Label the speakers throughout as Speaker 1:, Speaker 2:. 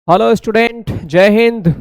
Speaker 1: Hello student, जय हिंद।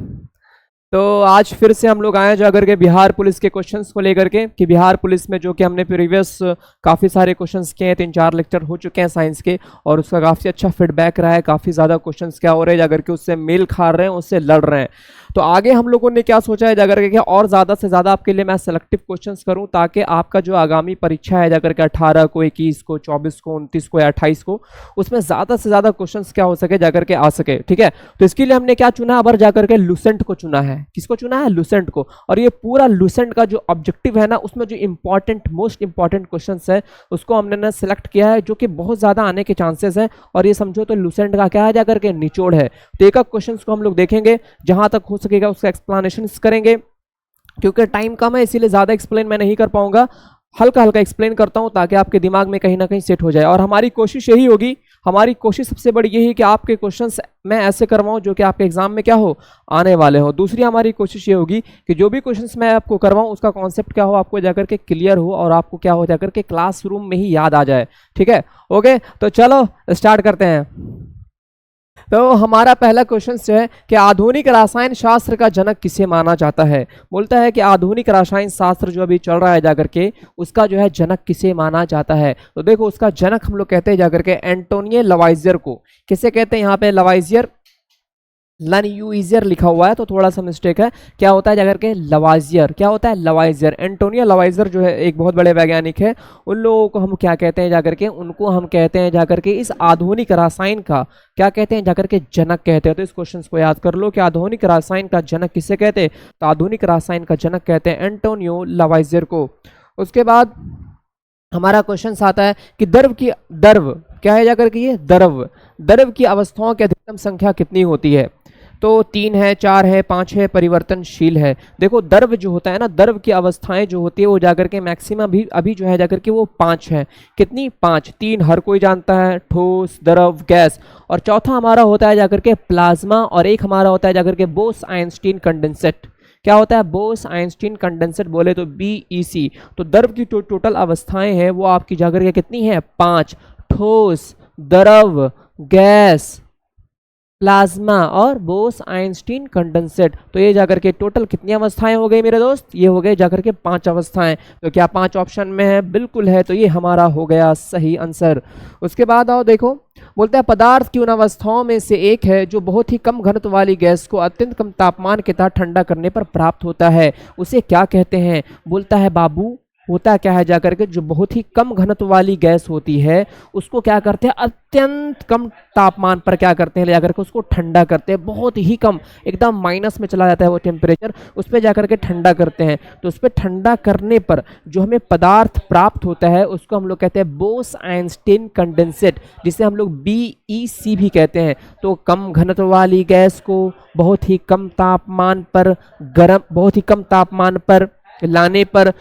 Speaker 1: तो आज फिर से हम लोग आए जाकर के बिहार पुलिस के क्वेश्चंस को लेकर के कि बिहार पुलिस में जो कि हमने प्रीवियस काफ़ी सारे क्वेश्चंस किए हैं, 3-4 लेक्चर हो चुके हैं साइंस के और उसका काफ़ी अच्छा फीडबैक रहा है। काफ़ी ज़्यादा क्वेश्चंस क्या हो रहे हैं जाकर के उससे मेल खा रहे हैं, उससे लड़ रहे हैं। तो आगे हम लोगों ने क्या सोचा है जाकर के और ज़्यादा से ज़्यादा आपके लिए मैं सेलेक्टिव क्वेश्चंस करूं ताकि आपका जो आगामी परीक्षा है जाकर के 18 को, 21 को, 24 को, 29 को या 28 को, उसमें ज़्यादा से ज़्यादा क्वेश्चंस क्या हो सके जाकर के आ सके। ठीक है, तो इसके लिए हमने क्या चुना, अबर जाकर के लूसेंट को चुना है। किसको चुना है? लूसेंट को। और ये पूरा लूसेंट का जो ऑब्जेक्टिव है ना, उसमें जो इंपॉर्टेंट मोस्ट इंपॉर्टेंट क्वेश्चंस है उसको हमने ना सिलेक्ट किया है, जो कि बहुत ज़्यादा आने के चांसेस है। और ये समझो तो लूसेंट का क्या है जाकर के निचोड़ है। तो एक क्वेश्चन को हम लोग देखेंगे, जहां तक हो सकेगा उसका एक्सप्लेनेशन करेंगे। क्योंकि टाइम कम है इसीलिए ज़्यादा एक्सप्लेन मैं नहीं कर पाऊंगा, हल्का हल्का एक्सप्लेन करता हूं ताकि आपके दिमाग में कहीं ना कहीं सेट हो जाए। और हमारी कोशिश यही होगी, हमारी कोशिश सबसे बड़ी यही है कि आपके क्वेश्चंस मैं ऐसे करवाऊं जो कि आपके एग्जाम में क्या हो, आने वाले हो। दूसरी हमारी कोशिश ये होगी कि जो भी क्वेश्चंस मैं आपको करवाऊं उसका कॉन्सेप्ट क्या हो, आपको जाकर के क्लियर हो और आपको क्या हो जाकर के क्लासरूम में ही याद आ जाए। ठीक है, ओके, तो चलो स्टार्ट करते हैं। तो हमारा पहला क्वेश्चन जो है कि आधुनिक रसायन शास्त्र का जनक किसे माना जाता है। बोलता है कि आधुनिक रसायन शास्त्र जो अभी चल रहा है जाकर के उसका जो है जनक किसे माना जाता है। तो देखो उसका जनक हम लोग कहते हैं जाकर के एंटोनियो लवाइजियर को। किसे कहते हैं यहाँ पे? लवाइजियर, लनयूइजियर लिखा हुआ है तो थोड़ा सा मिस्टेक है। क्या होता है जाकर के? लवाइजियर। क्या होता है? लवाइजियर। एंटोनियो लवाइजियर जो है एक बहुत बड़े वैज्ञानिक है। उन लोगों को हम क्या कहते हैं जाकर के? उनको हम कहते हैं जाकर के इस आधुनिक रसायन का क्या कहते हैं जाकर के? जनक कहते हैं। तो इस क्वेश्चन को याद कर लो कि आधुनिक रसायन का जनक किसे कहते हैं। तो आधुनिक रसायन का जनक कहते हैं एंटोनियो लवाइजियर को। उसके बाद हमारा क्वेश्चन आता है कि द्रव क्या है जाकर के? ये द्रव की अवस्थाओं की अधिकतम संख्या कितनी होती है। तो 3 है, 4 है, 5 है, परिवर्तनशील है। देखो द्रव जो होता है ना, द्रव की अवस्थाएं जो होती है वो जाकर के मैक्सिमम भी अभी जो है जाकर के वो 5 है। कितनी? 5। 3 हर कोई जानता है, ठोस, द्रव, गैस। और चौथा हमारा होता है जाकर के प्लाज्मा, और एक हमारा होता है जाकर के बोस आइंस्टीन कंडेंसेट। क्या होता है? बोस आइंस्टीन कंडेंसेट बोले तो BEC। तो द्रव की टोटल अवस्थाएं हैं वो आपकी जाकर के कितनी है? 5। ठोस, द्रव, गैस, प्लाज्मा और बोस आइंस्टीन कंडेंसेट। तो ये जाकर के टोटल कितनी अवस्थाएं हो गई मेरे दोस्त? ये हो गए जाकर के 5 अवस्थाएं। तो क्या 5 ऑप्शन में है? बिल्कुल है। तो ये हमारा हो गया सही आंसर। उसके बाद आओ देखो, बोलता है पदार्थ की उन अवस्थाओं में से एक है जो बहुत ही कम घनत्व वाली गैस को अत्यंत कम तापमान के तहत ठंडा करने पर प्राप्त होता है, उसे क्या कहते हैं। बोलता है बाबू, होता क्या है जाकर के जो बहुत ही कम घनत्व वाली गैस होती है उसको क्या करते हैं? अत्यंत कम तापमान पर क्या करते हैं? ले जाकर के उसको ठंडा करते हैं। बहुत ही कम, एकदम माइनस में चला जाता है वो टेम्परेचर, उस पर जाकर के ठंडा करते हैं। तो उस पर ठंडा करने पर जो हमें पदार्थ प्राप्त होता है उसको हम लोग कहते हैं बोस आइंस्टीन कंडेंसेट, जिसे हम लोग BEC भी कहते हैं। तो कम घनत्व वाली गैस को बहुत ही कम तापमान पर बहुत ही कम तापमान पर लाने पर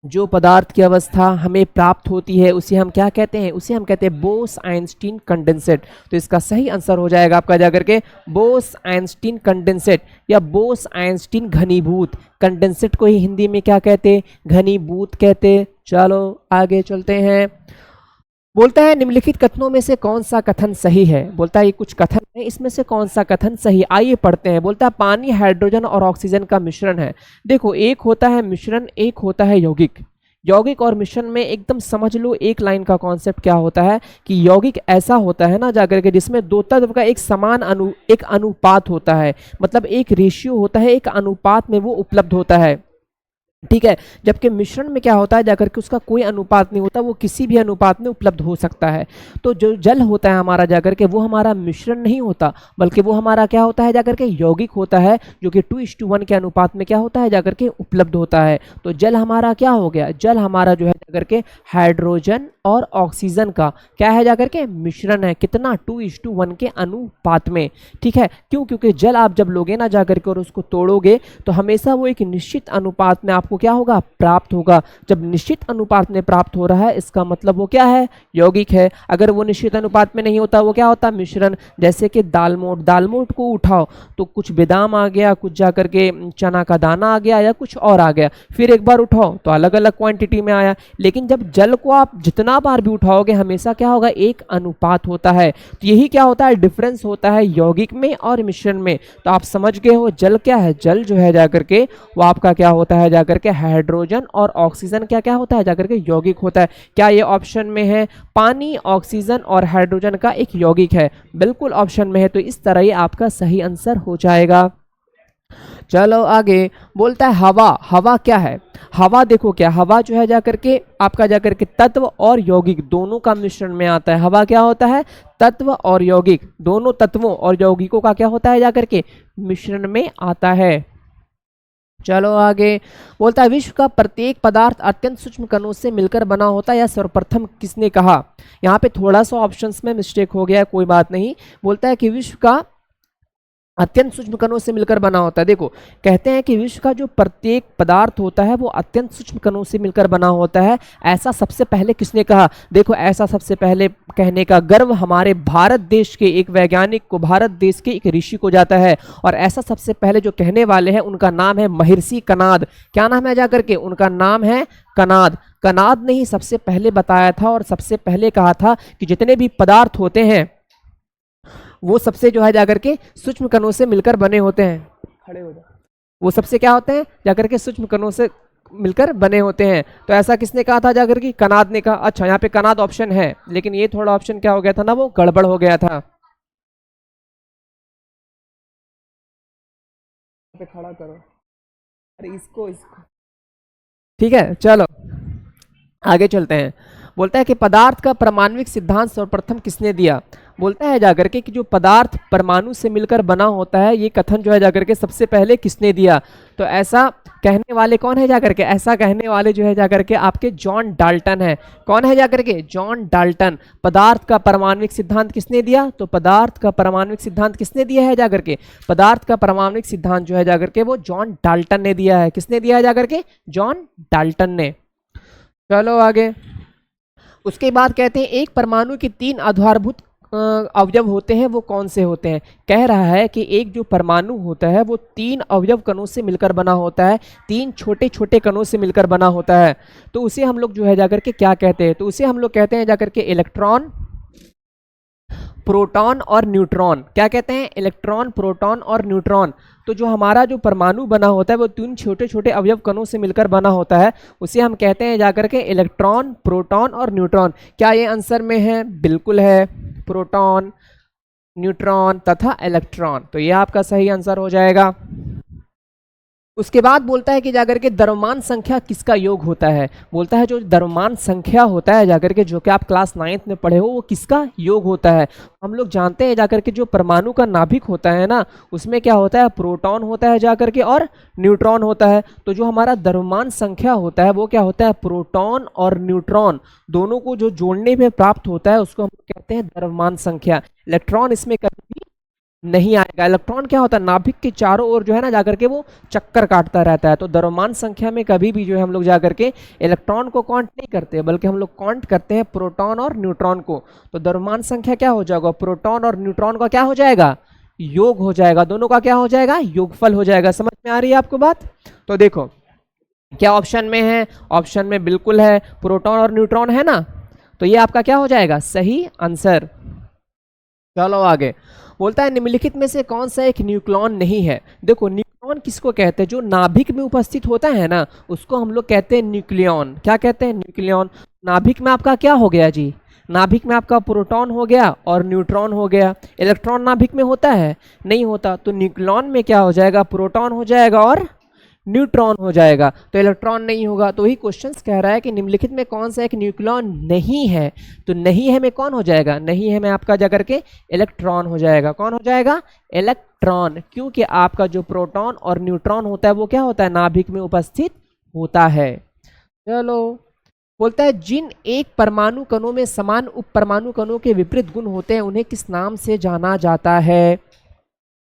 Speaker 1: जो पदार्थ की अवस्था हमें प्राप्त होती है उसे हम क्या कहते हैं? उसे हम कहते हैं बोस आइंस्टीन कंडेंसेट। तो इसका सही आंसर हो जाएगा आपका जाकर के बोस आइंस्टीन कंडेंसेट या बोस आइंस्टीन घनीभूत। कंडेंसेट को ही हिंदी में क्या कहते? घनीभूत कहते। चलो आगे चलते हैं। बोलता है निम्नलिखित कथनों में से कौन सा कथन सही है। बोलता है ये कुछ कथन है, इसमें से कौन सा कथन सही। आइए पढ़ते हैं। बोलता है पानी हाइड्रोजन और ऑक्सीजन का मिश्रण है। देखो एक होता है मिश्रण, एक होता है यौगिक। यौगिक और मिश्रण में एकदम समझ लो एक लाइन का कॉन्सेप्ट क्या होता है कि यौगिक ऐसा होता है ना जाकर के जिसमें दो तत्व का एक समान एक अनुपात होता है, मतलब एक रेशियो होता है, एक अनुपात में वो उपलब्ध होता है। ठीक है, जबकि मिश्रण में क्या होता है जाकर के उसका कोई अनुपात नहीं होता, वो किसी भी अनुपात में उपलब्ध हो सकता है। तो जो जल होता है हमारा जाकर के वो हमारा मिश्रण नहीं होता, बल्कि वो हमारा क्या होता है जाकर के यौगिक होता है, जो कि 2:1 के अनुपात में क्या होता है जाकर के उपलब्ध होता है। तो जल हमारा क्या हो गया? जल हमारा जो है जाकर के हाइड्रोजन और ऑक्सीजन का क्या है जाकर के? मिश्रण है। कितना? 2:1 के अनुपात में। ठीक है, क्यों? क्योंकि जल आप जब लोगे ना जाकर के और उसको तोड़ोगे तो हमेशा वो एक निश्चित अनुपात में आप आपको क्या होगा, प्राप्त होगा। जब निश्चित अनुपात में प्राप्त हो रहा है इसका मतलब वो क्या है, यौगिक है। अगर वो निश्चित अनुपात में नहीं होता वो क्या होता, मिश्रण। जैसे कि दालमोट, दालमोट को उठाओ तो कुछ बादाम आ गया, कुछ जाकर के चना का दाना आ गया या कुछ और आ गया, फिर एक बार उठाओ तो अलग अलग क्वांटिटी में आया। लेकिन जब जल को आप जितना बार भी उठाओगे हमेशा क्या होगा, एक अनुपात होता है। तो यही क्या होता है, डिफरेंस होता है यौगिक में और मिश्रण में। तो आप समझ गए हो जल क्या है, जल जो है जाकर के वो आपका क्या होता है, जाकर के हाइड्रोजन और ऑक्सीजन क्या क्या होता है, जाकर के यौगिक होता है। क्या ये ऑप्शन में है, पानी, ऑक्सीजन और हाइड्रोजन का एक यौगिक है, बिल्कुल ऑप्शन में है। तो इस तरह ये आपका सही आंसर हो जाएगा। चलो आगे, बोलता है हवा, हवा क्या है, हवा देखो क्या, हवा जो है जाकर के आपका जाकर के तत्व और यौगिक दोनों का मिश्रण में आता है। हवा क्या होता है, तत्व और यौगिक, दोनों तत्वों और यौगिकों का क्या होता है, जाकर के मिश्रण में आता है। चलो आगे, बोलता है विश्व का प्रत्येक पदार्थ अत्यंत सूक्ष्म कणों से मिलकर बना होता है, यह सर्वप्रथम किसने कहा। यहाँ पे थोड़ा सा ऑप्शंस में मिस्टेक हो गया है, कोई बात नहीं। बोलता है कि विश्व का अत्यंत सूक्ष्म कणों से मिलकर बना होता है। देखो कहते हैं कि विश्व का जो प्रत्येक पदार्थ होता है वो अत्यंत सूक्ष्म कणों से मिलकर बना होता है, ऐसा सबसे पहले किसने कहा। देखो ऐसा सबसे पहले कहने का गर्व हमारे भारत देश के एक वैज्ञानिक को, भारत देश के एक ऋषि को जाता है। और ऐसा सबसे पहले जो कहने वाले हैं उनका नाम है महर्षि कनाद। क्या नाम है जाकर के, उनका नाम है कनाद। कनाद ने ही सबसे पहले बताया था और सबसे पहले कहा था कि जितने भी पदार्थ होते हैं वो सबसे जो है जाकर के सूक्ष्म कणों से मिलकर बने होते हैं। खड़े हो जाओ। वो सबसे क्या होते हैं, जाकर के सूक्ष्म कणों से मिलकर बने होते हैं। तो ऐसा किसने कहा था, जाकर के कनाद ने कहा। अच्छा यहाँ पे कनाद ऑप्शन है, लेकिन ये थोड़ा ऑप्शन क्या हो गया था ना, वो गड़बड़ हो गया था। पे खड़ा करो, अरे इसको इसको, ठीक है। चलो आगे चलते हैं। बोलता है कि पदार्थ का परमाणुविक सिद्धांत सर्वप्रथम किसने दिया। बोलता है जाकर के कि जो पदार्थ परमाणु से मिलकर बना होता है ये कथन जो है जाकर के सबसे पहले किसने दिया। तो ऐसा कहने वाले कौन है जाकर के, ऐसा कहने वाले जो है जाकर के आपके जॉन डाल्टन है। कौन है जाकर के, जॉन डाल्टन। पदार्थ का परमाणुविक सिद्धांत किसने दिया, तो पदार्थ का परमाणुविक सिद्धांत किसने दिया है जाकर के, पदार्थ का परमाणुविक सिद्धांत जो है जाकर के वो जॉन डाल्टन ने दिया है। किसने दिया है जाकर के, जॉन डाल्टन ने। चलो आगे, उसके बाद कहते हैं एक परमाणु के 3 आधारभूत अवयव होते हैं, वो कौन से होते हैं। कह रहा है कि एक जो परमाणु होता है वो 3 अवयव कणों से मिलकर बना होता है, 3 छोटे छोटे कणों से मिलकर बना होता है। तो उसे हम लोग जो है जाकर के क्या कहते हैं, तो उसे हम लोग कहते हैं जाकर के इलेक्ट्रॉन, प्रोटॉन और न्यूट्रॉन। क्या कहते हैं, इलेक्ट्रॉन, प्रोटॉन और न्यूट्रॉन। तो जो हमारा जो परमाणु बना होता है वो 3 छोटे छोटे अवयव कणों से मिलकर बना होता है, उसे हम कहते हैं जाकर के इलेक्ट्रॉन, प्रोटॉन और न्यूट्रॉन। क्या ये आंसर में है, बिल्कुल है, प्रोटॉन, न्यूट्रॉन तथा इलेक्ट्रॉन। तो ये आपका सही आंसर हो जाएगा। उसके बाद बोलता है कि जाकर के द्रव्यमान संख्या किसका योग होता है। बोलता है जो द्रव्यमान संख्या होता है जाकर के, जो कि आप क्लास 9th में पढ़े हो, वो किसका योग होता है। हम लोग जानते हैं जाकर के जो परमाणु का नाभिक होता है ना, उसमें क्या होता है, प्रोटॉन होता है जाकर के और न्यूट्रॉन होता है। तो जो हमारा द्रव्यमान संख्या होता है वो क्या होता है, प्रोटॉन और न्यूट्रॉन दोनों को जो जोड़ने में प्राप्त होता है उसको हम कहते हैं द्रव्यमान संख्या। इलेक्ट्रॉन इसमें कभी भी नहीं आएगा। इलेक्ट्रॉन क्या होता है, नाभिक के चारों ओर जो है ना जाकर के वो चक्कर काटता रहता है। तो द्रव्यमान संख्या में कभी भी जो है हम लोग जाकर के इलेक्ट्रॉन को काउंट नहीं करते, बल्कि हम लोग काउंट करते हैं प्रोटॉन और न्यूट्रॉन को। तो द्रव्यमान संख्या क्या हो जाएगा, प्रोटॉन और न्यूट्रॉन का क्या हो जाएगा, योग हो जाएगा। दोनों का क्या हो जाएगा, योगफल हो जाएगा। समझ में आ रही है आपको बात। तो देखो क्या ऑप्शन में है, ऑप्शन में बिल्कुल है, प्रोटॉन और न्यूट्रॉन है ना, तो ये आपका क्या हो जाएगा, सही आंसर। चलो आगे, बोलता है निम्नलिखित में से कौन सा एक न्यूक्लियॉन नहीं है। देखो न्यूक्लियॉन किसको कहते हैं, जो नाभिक में उपस्थित होता है ना उसको हम लोग कहते हैं न्यूक्लियॉन। क्या कहते हैं, न्यूक्लियॉन। नाभिक में आपका क्या हो गया जी, नाभिक में आपका प्रोटॉन हो गया और न्यूट्रॉन हो गया। इलेक्ट्रॉन नाभिक में होता है, नहीं होता। तो न्यूक्लियॉन में क्या हो जाएगा, प्रोटॉन हो जाएगा और न्यूट्रॉन हो जाएगा। तो इलेक्ट्रॉन नहीं होगा। तो वही क्वेश्चंस कह रहा है कि निम्नलिखित में कौन सा एक न्यूक्लियॉन नहीं है। तो नहीं है में कौन हो जाएगा, नहीं है में आपका जाकर के इलेक्ट्रॉन हो जाएगा। कौन हो जाएगा, इलेक्ट्रॉन। क्योंकि आपका जो प्रोटॉन और न्यूट्रॉन होता है वो क्या होता है, नाभिक में उपस्थित होता है। चलो, बोलता है जिन एक परमाणु कणों में समान उप परमाणु कणों के विपरीत गुण होते हैं उन्हें किस नाम से जाना जाता है।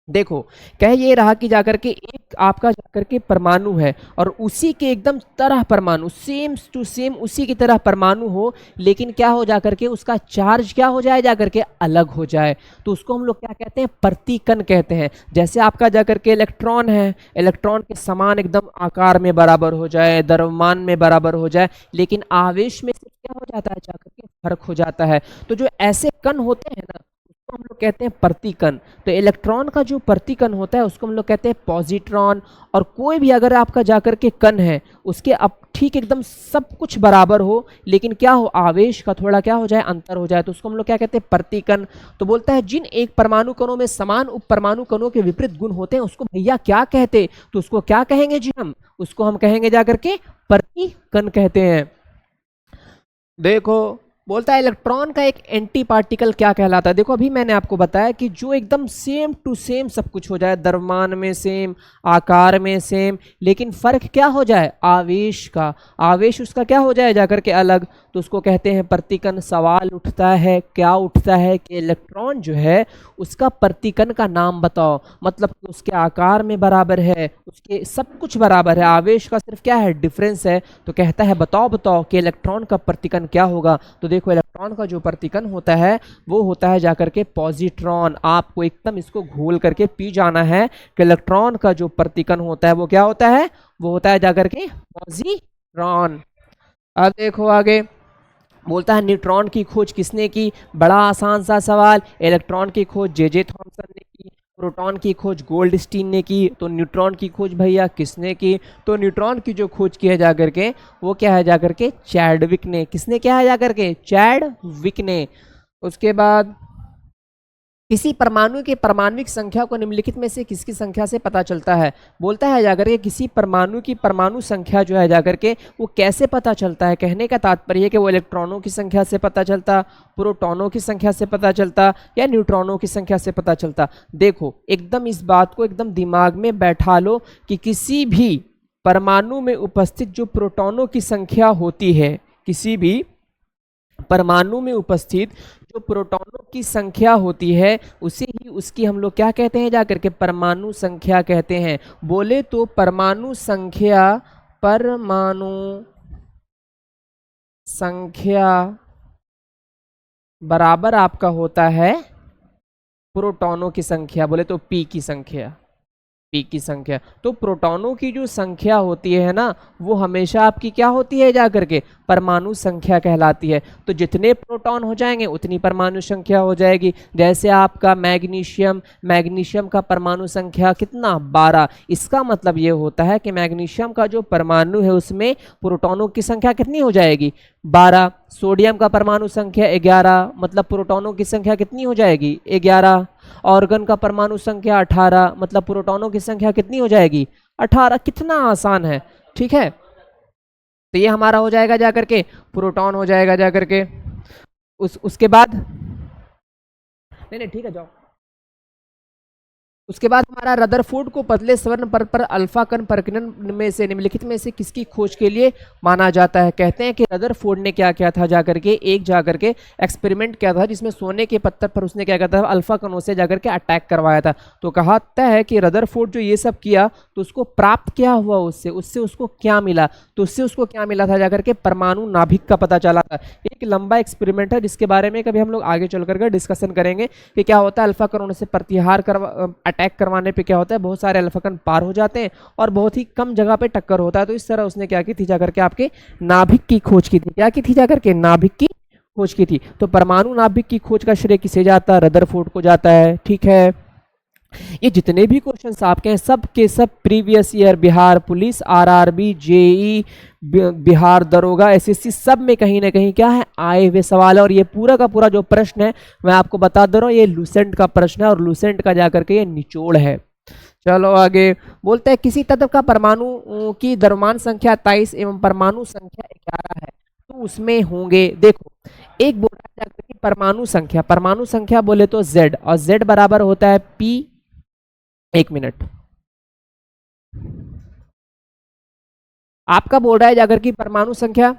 Speaker 1: देखो कह ये रहा कि जाकर के एक आपका जाकर के परमाणु है और उसी के एकदम तरह परमाणु सेम टू सेम उसी की तरह परमाणु हो, लेकिन क्या हो जाकर के उसका चार्ज क्या हो जाए जाकर के अलग हो जाए, तो उसको हम लोग क्या कहते हैं, प्रतिकण कहते हैं। जैसे आपका जाकर के इलेक्ट्रॉन है, इलेक्ट्रॉन के समान एकदम आकार में बराबर हो जाए, द्रव्यमान में बराबर हो जाए, लेकिन आवेश में से क्या हो जाता है जाकर के फर्क हो जाता है। तो जो ऐसे कण होते हैं ना उसको हम लोग कहते हैं प्रतिकण। तो इलेक्ट्रॉन का जो प्रतिकण होता है उसको हम लोग कहते हैं पॉजिट्रॉन। और कोई भी अगर आपका जाकर के कण है उसके अब ठीक एकदम सब कुछ बराबर हो, लेकिन क्या हो आवेश का थोड़ा क्या हो जाए अंतर हो जाए, तो उसको हम लोग क्या कहते हैं प्रतिकण। तो बोलता है जिन एक परमाणु कणों में समान उप परमाणु कणों के विपरीत गुण होते हैं उसको भैया क्या कहते, तो उसको क्या कहेंगे जी, हम उसको हम कहेंगे जाकर के प्रतिकण कहते हैं। देखो बोलता है इलेक्ट्रॉन का एक एंटी पार्टिकल क्या कहलाता है। देखो अभी मैंने आपको बताया कि जो एकदम सेम टू सेम सब कुछ हो जाए, द्रव्यमान में सेम, आकार में सेम, लेकिन फर्क क्या हो जाए आवेश का, आवेश उसका क्या हो जाए जाकर के अलग, तो उसको कहते हैं प्रतिकण। सवाल उठता है, क्या उठता है कि इलेक्ट्रॉन जो है उसका प्रतिकण का नाम बताओ, मतलब उसके आकार में बराबर है, उसके सब कुछ बराबर है, आवेश का सिर्फ क्या है डिफरेंस है, तो कहता है बताओ बताओ कि इलेक्ट्रॉन का प्रतिकण क्या होगा। तो देखो इलेक्ट्रॉन का जो प्रतिकण होता है वो होता है जाकर के पॉजिट्रॉन। आपको एकदम इसको घोल करके पी जाना है कि इलेक्ट्रॉन का जो प्रतिकण होता है वो क्या होता है, वो होता है जाकर के पॉजिट्रॉन। अब देखो आगे बोलता है न्यूट्रॉन की खोज किसने की, बड़ा आसान सा सवाल। इलेक्ट्रॉन की खोज जे थॉमसन ने की, प्रोटॉन की खोज गोल्डस्टीन ने की, तो न्यूट्रॉन की खोज भैया किसने की, तो न्यूट्रॉन की जो खोज की है जाकर के वो क्या है जाकर के चैडविक ने। किसने क्या है जाकर के, चैडविक ने। उसके बाद किसी परमाणु के परमाणविक संख्या को निम्नलिखित में से किसकी संख्या से पता चलता है। बोलता है जाकर के किसी परमाणु की परमाणु संख्या जो है जाकर के वो कैसे पता चलता है, कहने का तात्पर्य है कि वो इलेक्ट्रॉनों की संख्या से पता चलता, प्रोटॉनों की संख्या से पता चलता, या न्यूट्रॉनों की संख्या से पता चलता। देखो एकदम इस बात को एकदम दिमाग में बैठा लो कि किसी भी परमाणु में उपस्थित जो प्रोटॉनों की संख्या होती है, किसी भी परमाणु में उपस्थित जो प्रोटॉनों की संख्या होती है उसे ही उसकी हम लोग क्या कहते हैं जाकर के परमाणु संख्या कहते हैं। बोले तो परमाणु संख्या, परमाणु संख्या बराबर आपका होता है प्रोटॉनों की संख्या, बोले तो पी की संख्या, पी की संख्या। तो प्रोटॉनों की जो संख्या होती है ना वो हमेशा आपकी क्या होती है जाकर के परमाणु संख्या कहलाती है। तो जितने प्रोटॉन हो जाएंगे उतनी परमाणु संख्या हो जाएगी। जैसे आपका मैग्नीशियम, मैग्नीशियम का परमाणु संख्या कितना 12, इसका मतलब ये होता है कि मैग्नीशियम का जो परमाणु है उसमें प्रोटॉनों की संख्या कितनी हो जाएगी 12। सोडियम का परमाणु संख्या 11, मतलब प्रोटॉनों की संख्या कितनी हो जाएगी 11। ऑर्गन का परमाणु संख्या 18, मतलब प्रोटॉनों की संख्या कितनी हो जाएगी 18। कितना आसान है, ठीक है। तो ये हमारा हो जाएगा जाकर के प्रोटॉन हो जाएगा जाकर के उसके बाद नहीं नहीं ठीक है जाओ। उसके बाद हमारा रदरफोर्ड को पतले स्वर्ण पर अल्फा कण प्रकीर्णन में से निम्नलिखित में से किसकी खोज के लिए माना जाता है। कहते हैं कि रदरफोर्ड ने क्या किया था जाकर के, एक जाकर के एक्सपेरिमेंट किया था जिसमें सोने के पत्थर पर उसने क्या किया था अल्फा कणों से जाकर के अटैक करवाया था। तो कहता है कि रदरफोर्ड जो ये सब किया तो उसको प्राप्त क्या हुआ, उससे उससे उसको क्या मिला, तो उससे उसको क्या मिला था जाकर के परमाणु नाभिक का पता चला था। एक लंबा एक्सपेरिमेंट है जिसके बारे में कभी हम लोग आगे चल करके डिस्कशन करेंगे कि क्या होता है अल्फा कणों से प्रतिहार अटैक करवाने पे क्या होता है बहुत सारे अल्फा कण पार हो जाते हैं और बहुत ही कम जगह पे टक्कर होता है। तो इस तरह उसने क्या की थी जाकर के आपके नाभिक की खोज की थी। क्या की थी जाकर के नाभिक की खोज की थी। तो परमाणु नाभिक की खोज का श्रेय किसे जाता है, रदरफोर्ड को जाता है, ठीक है। ये जितने भी क्वेश्चंस आपके हैं सब के सब previous year Bihar police, RRB, JE, Bihar दरोगा, एसएससी सब में कहीं ना कहीं क्या है आए हुए सवाल है। और ये पूरा का पूरा जो प्रश्न है मैं आपको बता दे रहा हूँ ये लूसेंट का प्रश्न है और लूसेंट का जाकर के ये निचोड़ है। चलो आगे बोलते हैं किसी तत्व का परमाणु की द्रव्यमान संख्या 23 एवं परमाणु संख्या 11 है तो उसमें होंगे, देखो एक बोल रहा है कि परमाणु संख्या बोले तो Z और Z बराबर होता है P। एक मिनट, आपका बोल रहा है जाकर की परमाणु संख्या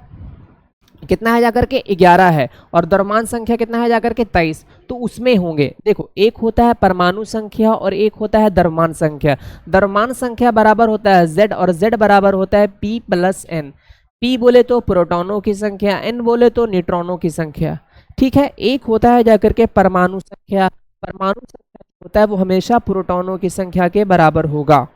Speaker 1: कितना है जाकर के 11 है, और द्रव्यमान संख्या कितना है जाकर के 23, तो उसमें होंगे। देखो एक होता है परमाणु संख्या और एक होता है द्रव्यमान संख्या। द्रव्यमान संख्या बराबर होता है Z और Z बराबर होता है P प्लस N। P बोले तो प्रोटॉनों की संख्या, N बोले तो न्यूट्रॉनों की संख्या। ठीक है, एक होता है जाकर के परमाणु संख्या। परमाणु संख्या होता है वो हमेशा प्रोटॉनों की संख्या के बराबर होगा।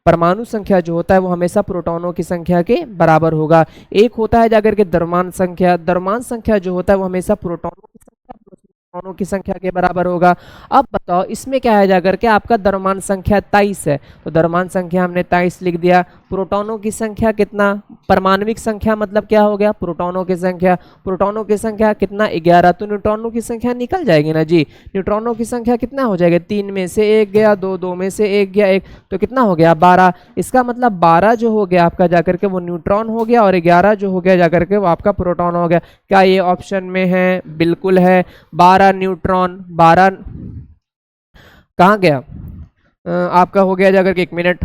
Speaker 1: परमाणु संख्या जो होता है वो हमेशा प्रोटॉनों की संख्या के बराबर होगा। एक होता है जाकर के द्रव्यमान संख्या। द्रव्यमान संख्या जो होता है वो हमेशा प्रोटॉनों की संख्या प्लस न्यूट्रॉनों की संख्या के बराबर होगा। अब बताओ इसमें क्या है जाकर के आपका द्रव्यमान संख्या 23 है, तो द्रव्यमान संख्या हमने 23 लिख दिया। प्रोटॉनों की संख्या कितना, परमाणविक संख्या मतलब क्या हो गया, प्रोटॉनों की संख्या। प्रोटॉनों की संख्या कितना 11, तो न्यूट्रॉनों की संख्या निकल जाएगी ना जी। न्यूट्रॉनों की संख्या कितना हो जाएगा, 3 में से 1 गया, 2 में से 1 गया 1, तो कितना हो गया 12। इसका मतलब 12 जो हो गया आपका जाकर के वो न्यूट्रॉन हो गया और 11 जो हो गया जाकर के वो आपका प्रोटॉन हो गया। क्या ये ऑप्शन में है? बिल्कुल है। 12 न्यूट्रॉन, 12 कहाँ गया आपका हो गया जाकर के, 1 मिनट,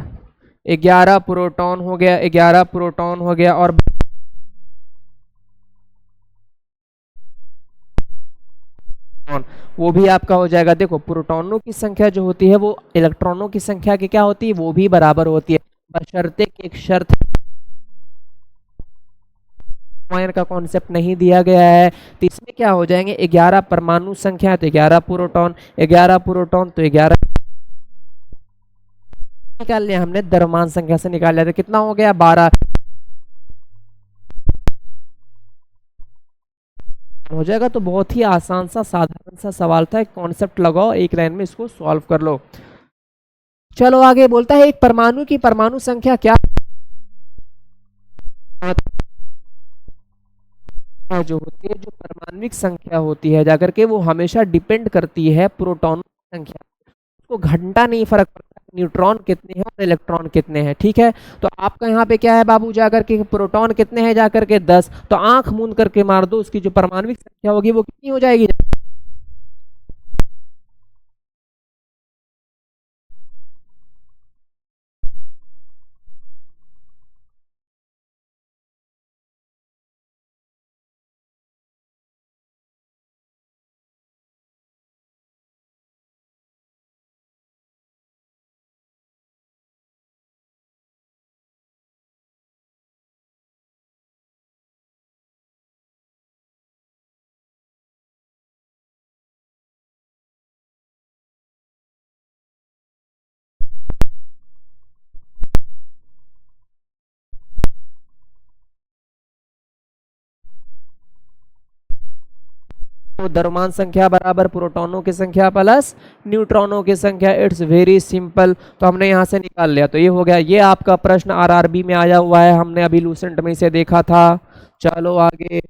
Speaker 1: 11 प्रोटॉन हो गया, 11 प्रोटॉन हो गया और वो भी आपका हो जाएगा। देखो प्रोटॉनों की संख्या जो होती है वो इलेक्ट्रॉनों की संख्या की क्या होती है, वो भी बराबर होती है, बशर्ते कि एक शर्त का कॉन्सेप्ट नहीं दिया गया है। तो इसमें क्या हो जाएंगे, 11 परमाणु संख्या है तो 11 प्रोटॉन, 11 प्रोटॉन तो 11 निकाल लिया हमने, द्रव्यमान संख्या से निकाल लिया, तो कितना हो गया 12 हो जाएगा। तो बहुत ही आसान सा साधारण सा सवाल था, एक कॉन्सेप्ट लगाओ, एक लाइन में इसको सॉल्व कर लो। चलो आगे बोलता है एक परमाणु की परमाणु संख्या क्या जो होती है, जो परमाणविक संख्या होती है जाकर के वो हमेशा डिपेंड करती है प्रोटॉन की संख्या। उसको घंटा नहीं फर्क पड़ता न्यूट्रॉन कितने हैं और इलेक्ट्रॉन कितने हैं। ठीक है, तो आपका यहाँ पे क्या है बाबू जाकर के, प्रोटॉन कितने हैं जाकर के 10, तो आंख मूंद करके मार दो, उसकी जो परमाणविक संख्या होगी वो कितनी हो जाएगी। तो द्रव्यमान संख्या बराबर प्रोटॉनों की संख्या प्लस न्यूट्रॉनों की संख्या। इट्स वेरी सिंपल, तो हमने यहाँ से निकाल लिया, तो ये हो गया। ये आपका प्रश्न आरआरबी में आया हुआ है, हमने अभी लूसेंट में से देखा था। चलो आगे,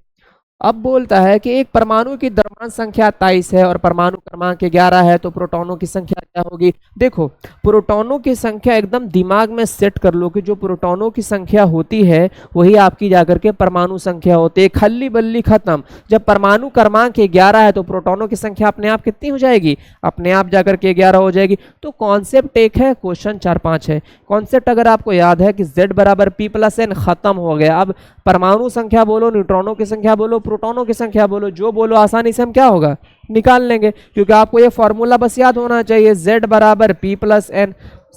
Speaker 1: अब बोलता है कि एक परमाणु की द्रव्यमान संख्या 23 है और परमाणु क्रमांक 11 है, तो प्रोटॉनों की संख्या क्या होगी। देखो प्रोटॉनों की संख्या एकदम दिमाग में सेट कर लो कि जो प्रोटॉनों की संख्या होती है वही आपकी जाकर के परमाणु संख्या होती है। खल्ली बल्ली खत्म। जब परमाणु क्रमांक 11 है तो प्रोटॉनों की संख्या अपने आप कितनी हो जाएगी, अपने आप जाकर के 11 हो जाएगी। तो कॉन्सेप्ट एक है, क्वेश्चन 4-5 है। कॉन्सेप्ट अगर आपको याद है कि Z बराबर P प्लस N, खत्म हो गया। अब परमाणु संख्या बोलो, न्यूट्रॉनों की संख्या बोलो, प्रोटॉनों की संख्या बोलो, जो बोलो आसानी से हम क्या होगा निकाल लेंगे, क्योंकि आपको ये फॉर्मूला बस याद होना चाहिए। Z बराबर P प्लस N,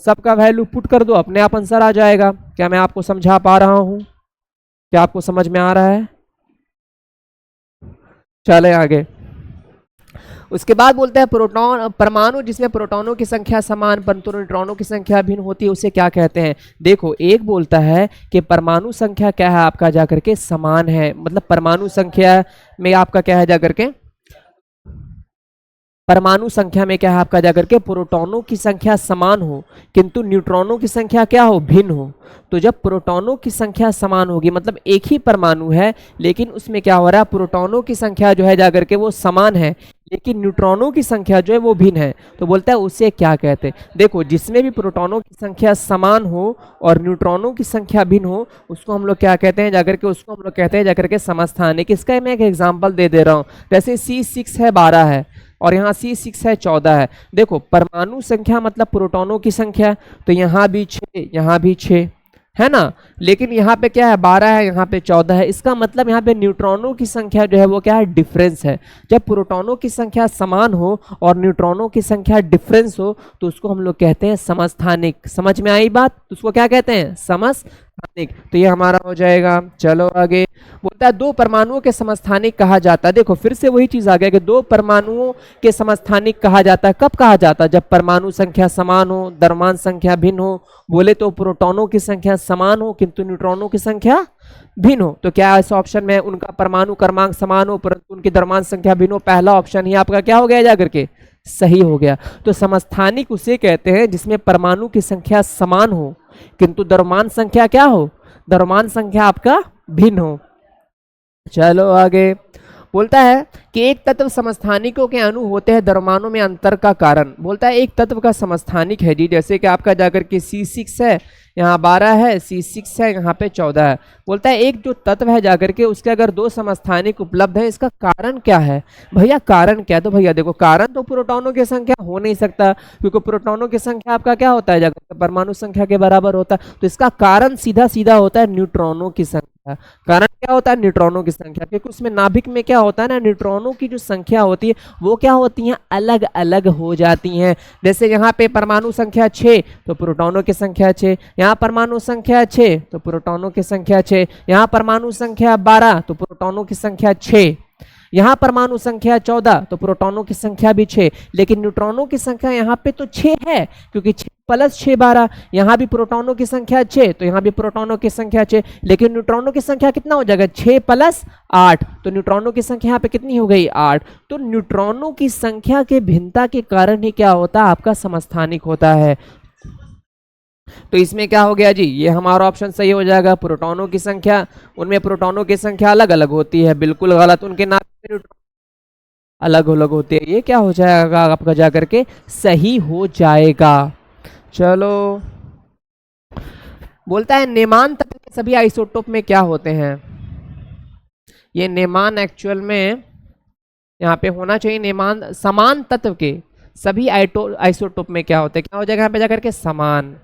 Speaker 1: सबका वैल्यू पुट कर दो, अपने आप आंसर आ जाएगा। क्या मैं आपको समझा पा रहा हूं, क्या आपको समझ में आ रहा है। चले आगे, उसके बाद बोलते हैं प्रोटॉन, परमाणु जिसमें प्रोटॉनों की संख्या समान परंतु न्यूट्रॉनों की संख्या भिन्न होती है उसे क्या कहते हैं। देखो एक बोलता है कि परमाणु संख्या क्या है आपका जाकर के समान है, मतलब परमाणु संख्या में आपका क्या है जाकर के, परमाणु संख्या में क्या है आपका जाकर के प्रोटॉनों की संख्या समान हो किंतु न्यूट्रॉनों की संख्या क्या हो, भिन्न हो। तो जब प्रोटॉनों की संख्या समान होगी मतलब एक ही परमाणु है लेकिन उसमें क्या हो रहा है, प्रोटॉनों की संख्या जो है जाकर के वो समान है लेकिन न्यूट्रॉनों की संख्या जो है वो भिन्न है, तो बोलता है उसे क्या कहते हैं। देखो जिसमें भी प्रोटॉनों की संख्या समान हो और न्यूट्रॉनों की संख्या भिन्न हो उसको हम लोग क्या कहते हैं जाकर के, उसको हम लोग कहते हैं जाकर के समस्थानिक। इसका मैं एक एग्जाम्पल दे दे रहा हूँ, जैसे C6 है 12 है और यहाँ C6 है 14 है। देखो परमाणु संख्या मतलब प्रोटॉनों की संख्या, तो यहाँ भी 6 यहाँ भी 6 है ना। लेकिन यहाँ पे क्या है 12 है, यहाँ पे 14 है। इसका मतलब यहाँ पे न्यूट्रॉनों की संख्या जो है वो क्या है डिफरेंस है। जब प्रोटॉनों की संख्या समान हो और न्यूट्रॉनों की संख्या डिफरेंस हो तो उसको हम लोग कहते हैं समस्थानिक। समझ में आई बात? तो उसको क्या कहते हैं समस्थानिक। तो ये हमारा हो जाएगा। चलो आगे बोलता है दो परमाणुओं के समस्थानिक कहा जाता है। देखो फिर से वही चीज आ गया कि दो परमाणुओं के समस्थानिक कहा जाता है। कब कहा जाता है? जब परमाणु संख्या समान हो, द्रव्यमान संख्या भिन्न हो। बोले तो प्रोटॉनों की संख्या समान हो किंतु न्यूट्रॉनों की संख्या भिन्न हो। तो क्या इस ऑप्शन में उनका परमाणु क्रमांक समान हो परंतु उनकी द्रव्यमान संख्या भिन्न हो, पहला ऑप्शन ही आपका क्या हो गया जाकर के सही हो गया। तो समस्थानिक उसे कहते हैं जिसमें परमाणु की संख्या समान हो किंतु द्रव्यमान संख्या क्या हो, द्रव्यमान संख्या आपका भिन्न हो। चलो आगे बोलता है कि एक तत्व समस्थानिकों के अणु होते हैं द्रव्यमानों में अंतर का कारण। बोलता है एक तत्व का समस्थानिक है जी, जैसे कि आपका जाकर के C6 है, यहाँ 12 है, C6 है, यहाँ पे 14 है। बोलता है एक जो तत्व है जाकर के उसके अगर दो समस्थानिक उपलब्ध है, इसका कारण क्या है? भैया कारण क्या? तो भैया देखो कारण तो प्रोटॉनों की संख्या हो नहीं सकता क्योंकि प्रोटॉनों की संख्या आपका क्या होता है जाकर के परमाणु संख्या के बराबर होता है। तो इसका कारण सीधा सीधा होता है न्यूट्रॉनों की संख्या। कारण क्या होता है? न्यूट्रॉनों की संख्या, क्योंकि उसमें नाभिक में क्या होता है ना, न्यूट्रॉनों की जो संख्या होती है वो क्या होती है अलग अलग हो जाती हैं। जैसे यहाँ पे परमाणु संख्या 6 तो प्रोटॉनों की संख्या 6, यहाँ परमाणु संख्या 6 तो प्रोटॉनों की संख्या 6, यहाँ परमाणु संख्या 12 तो प्रोटॉनों की संख्या 6, यहाँ परमाणु संख्या 14 तो प्रोटॉनों की संख्या भी 6। लेकिन न्यूट्रॉनों की संख्या यहाँ पे तो 6 है क्योंकि 6 प्लस 6 12। यहाँ भी प्रोटॉनों की संख्या 6 तो यहाँ भी प्रोटॉनों की संख्या 6, लेकिन न्यूट्रॉनों की संख्या कितना हो जाएगा 6 प्लस 8। तो न्यूट्रॉनों की संख्या यहाँ पे कितनी हो गई 8। तो न्यूट्रॉनों की संख्या के भिन्नता के कारण ही क्या होता है आपका समस्थानिक होता है। तो इसमें क्या हो गया जी, ये हमारा ऑप्शन सही हो जाएगा। प्रोटॉनों की संख्या, उनमें प्रोटॉनों की संख्या अलग अलग होती है, बिल्कुल गलत। उनके नाम अलग अलग होते हैं। ये क्या हो जाएगा आपका जाकर के सही हो जाएगा। चलो बोलता है नेमान तत्व के सभी आइसोटोप में क्या होते हैं? ये नेमान एक्चुअल में यहाँ पे होना चाहिए नेमान समान तत्व के सभी आइसोटोप में क्या होते हैं, क्या हो जाएगा यहाँ पे जाकर के समान।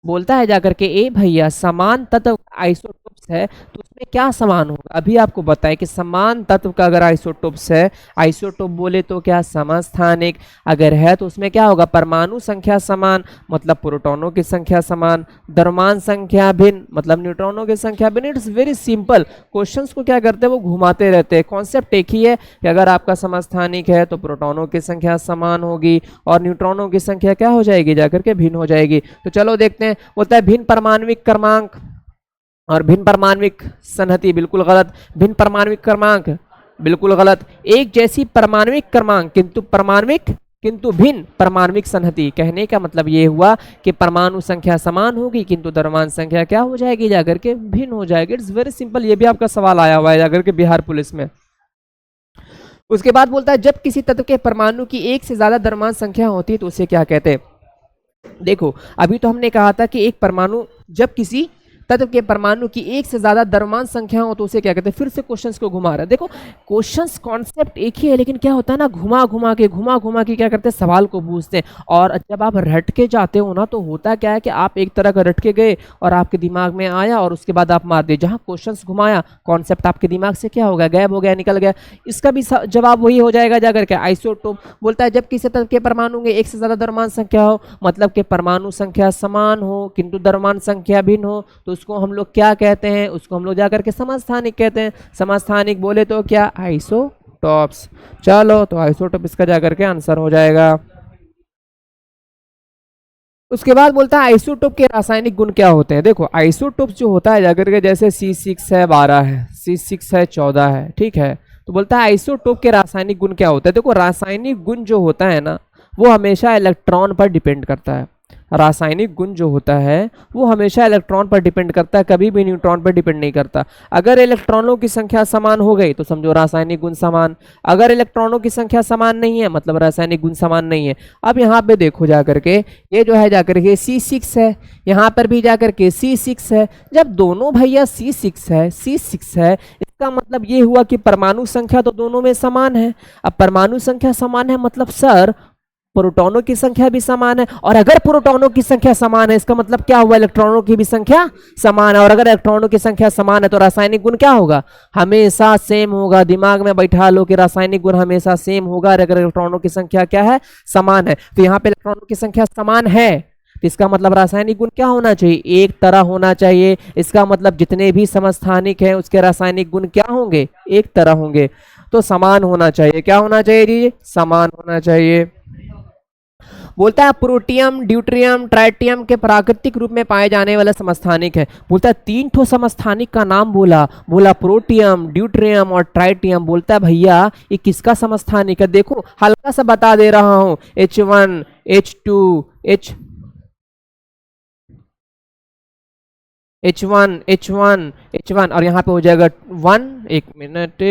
Speaker 1: बोलता है जाकर के ए भैया समान तत्व आइसोटोप्स है तो उसमें क्या समान होगा? अभी आपको बताएं कि समान तत्व का अगर आइसोटोप्स है, आइसोटोप बोले तो क्या समस्थानिक, अगर है तो उसमें क्या होगा परमाणु संख्या समान मतलब प्रोटॉनों की संख्या समान, द्रव्यमान संख्या भिन्न मतलब न्यूट्रॉनों की संख्या भिन्न। It's very simple. क्वेश्चंस को क्या करते हैं वो घुमाते रहते हैं। कॉन्सेप्ट एक ही है कि अगर आपका समस्थानिक है तो प्रोटॉनों की संख्या समान होगी और न्यूट्रॉनों की संख्या क्या हो जाएगी जाकर के भिन्न हो जाएगी। तो चलो देखते हैं। बोलता है भिन्न परमाणविक क्रमांक और भिन्न परमाणविक संहति, बिल्कुल गलत। भिन्न परमाणविक क्रमांक बिल्कुल गलत। एक जैसी परमाणविक क्रमांक किंतु भिन्न परमाणविक संहति, कहने का मतलब ये हुआ कि परमाणु संख्या समान होगी किंतु द्रव्यमान संख्या क्या हो जाएगी जाकर के भिन्न हो जाएगी। It's very simple. ये भी आपका सवाल आया हुआ है जाकर के बिहार पुलिस में। उसके बाद बोलता है जब किसी तत्व के परमाणु की एक से ज्यादा द्रव्यमान संख्या होती है तो उसे क्या कहते हैं? देखो अभी तो हमने कहा था कि एक परमाणु, जब किसी तत्व के परमाणु की एक से ज्यादा द्रव्यमान संख्या हो तो उसे क्या कहते हैं। फिर से क्वेश्चंस को घुमा रहा है। देखो क्वेश्चंस कॉन्सेप्ट एक ही है लेकिन क्या होता है ना घुमा घुमा के क्या करते हैं सवाल को पूछते हैं। और जब आप रट के जाते हो ना तो होता क्या है कि आप एक तरह का रट के गए और आपके दिमाग में आया और उसके बाद आप मार दिए। जहाँ क्वेश्चंस घुमाया कॉन्सेप्ट आपके दिमाग से क्या हो गया गायब हो गया, निकल गया। इसका भी जवाब वही हो जाएगा जाकर के आइसोटोप। बोलता है जब किसी तत्व के परमाणु में एक से ज्यादा द्रव्यमान संख्या हो मतलब कि परमाणु संख्या समान हो किंतु द्रव्यमान संख्या भिन्न हो तो उसको हम लोग क्या कहते हैं? उसको हम लोग जाकर के समस्थानिक कहते हैं। समस्थानिक बोले तो क्या आइसोटॉप्स। चलो तो आइसोटॉप इसका जाकर के आंसर हो जाएगा। उसके बाद बोलता है आइसोटोप के रासायनिक गुण क्या होते हैं? देखो आइसोटोप जो होता है जाकर के जैसे C6 है 12 है, C6 है 14 है, ठीक है। तो बोलता है आइसोटोप के रासायनिक गुण क्या होता है? देखो रासायनिक गुण जो होता है ना वो हमेशा इलेक्ट्रॉन पर डिपेंड करता है। रासायनिक गुण जो होता है वो हमेशा इलेक्ट्रॉन पर डिपेंड करता है, कभी भी न्यूट्रॉन पर डिपेंड नहीं करता। अगर इलेक्ट्रॉनों की संख्या समान हो गई तो समझो रासायनिक गुण समान, अगर इलेक्ट्रॉनों की संख्या समान नहीं है मतलब रासायनिक गुण समान नहीं है। अब यहाँ पे देखो जाकर के ये जो है जाकर के C6 है, यहाँ पर भी जाकर के C6 है। जब दोनों भैया C6 है इसका मतलब ये हुआ कि परमाणु संख्या तो दोनों में समान है। अब परमाणु संख्या समान है मतलब सर प्रोटॉनों की संख्या भी समान है, और अगर प्रोटॉनों की संख्या समान है इसका मतलब क्या हुआ, इलेक्ट्रॉनों की भी संख्या समान है, और अगर इलेक्ट्रॉनों की संख्या समान है तो रासायनिक गुण क्या होगा, हमेशा सेम होगा। दिमाग में बैठा लो कि रासायनिक गुण हमेशा सेम होगा अगर इलेक्ट्रॉनों की संख्या क्या है, समान है। तो यहाँ पे इलेक्ट्रॉनों की संख्या समान है तो इसका मतलब रासायनिक गुण क्या होना चाहिए, एक तरह होना चाहिए। इसका मतलब जितने भी समस्थानिक हैं उसके रासायनिक गुण क्या होंगे, एक तरह होंगे, तो समान होना चाहिए। क्या होना चाहिए जी, समान होना चाहिए। बोलता है प्रोटियम, ड्यूट्रियम, ट्राइटियम के प्राकृतिक रूप में पाए जाने वाला समस्थानिक है। बोलता है 3 ठो समस्थानिक का नाम बोला, प्रोटियम, ड्यूट्रियम और ट्राइटियम। बोलता है भैया ये किसका समस्थानिक है, देखो हल्का सा बता दे रहा हूं, H1 H2 H1 और यहाँ पे हो जाएगा 1, एक मिनट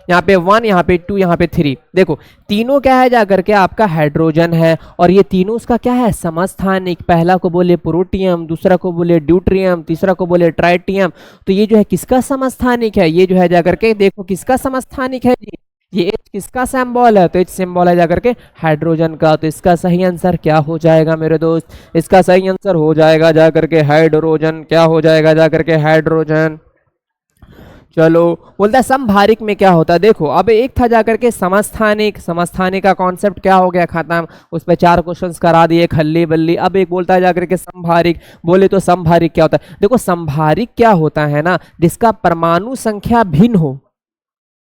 Speaker 1: यहाँ पे 1, यहाँ पे 2, यहाँ पे 3। देखो तीनों क्या है जाकर के आपका हाइड्रोजन है, और ये तीनों उसका क्या है, समस्थानिक। पहला को बोले प्रोटियम, दूसरा को बोले ड्यूट्रियम, तीसरा को बोले ट्राइटियम। तो ये जो है किसका समस्थानिक है, ये जो है जाकर के देखो किसका समस्थानिक है जी, ये H किसका सिंबल है, तो H सिंबल है जाकर के हाइड्रोजन का। तो इसका सही आंसर क्या हो जाएगा मेरे दोस्त, इसका सही आंसर हो जाएगा जाकर के हाइड्रोजन। क्या हो जाएगा जाकर के हाइड्रोजन। चलो बोलता है समभारिक में क्या होता है, देखो अब एक था जाकर के समस्थानिक, समस्थानिक का कॉन्सेप्ट क्या हो गया खत्म, उस पर 4 क्वेश्चंस करा दिए खल्ली बल्ली। अब एक बोलता है जाकर के समभारिक, बोले तो समभारिक क्या होता है, देखो समभारिक क्या होता है ना, जिसका परमाणु संख्या भिन्न हो,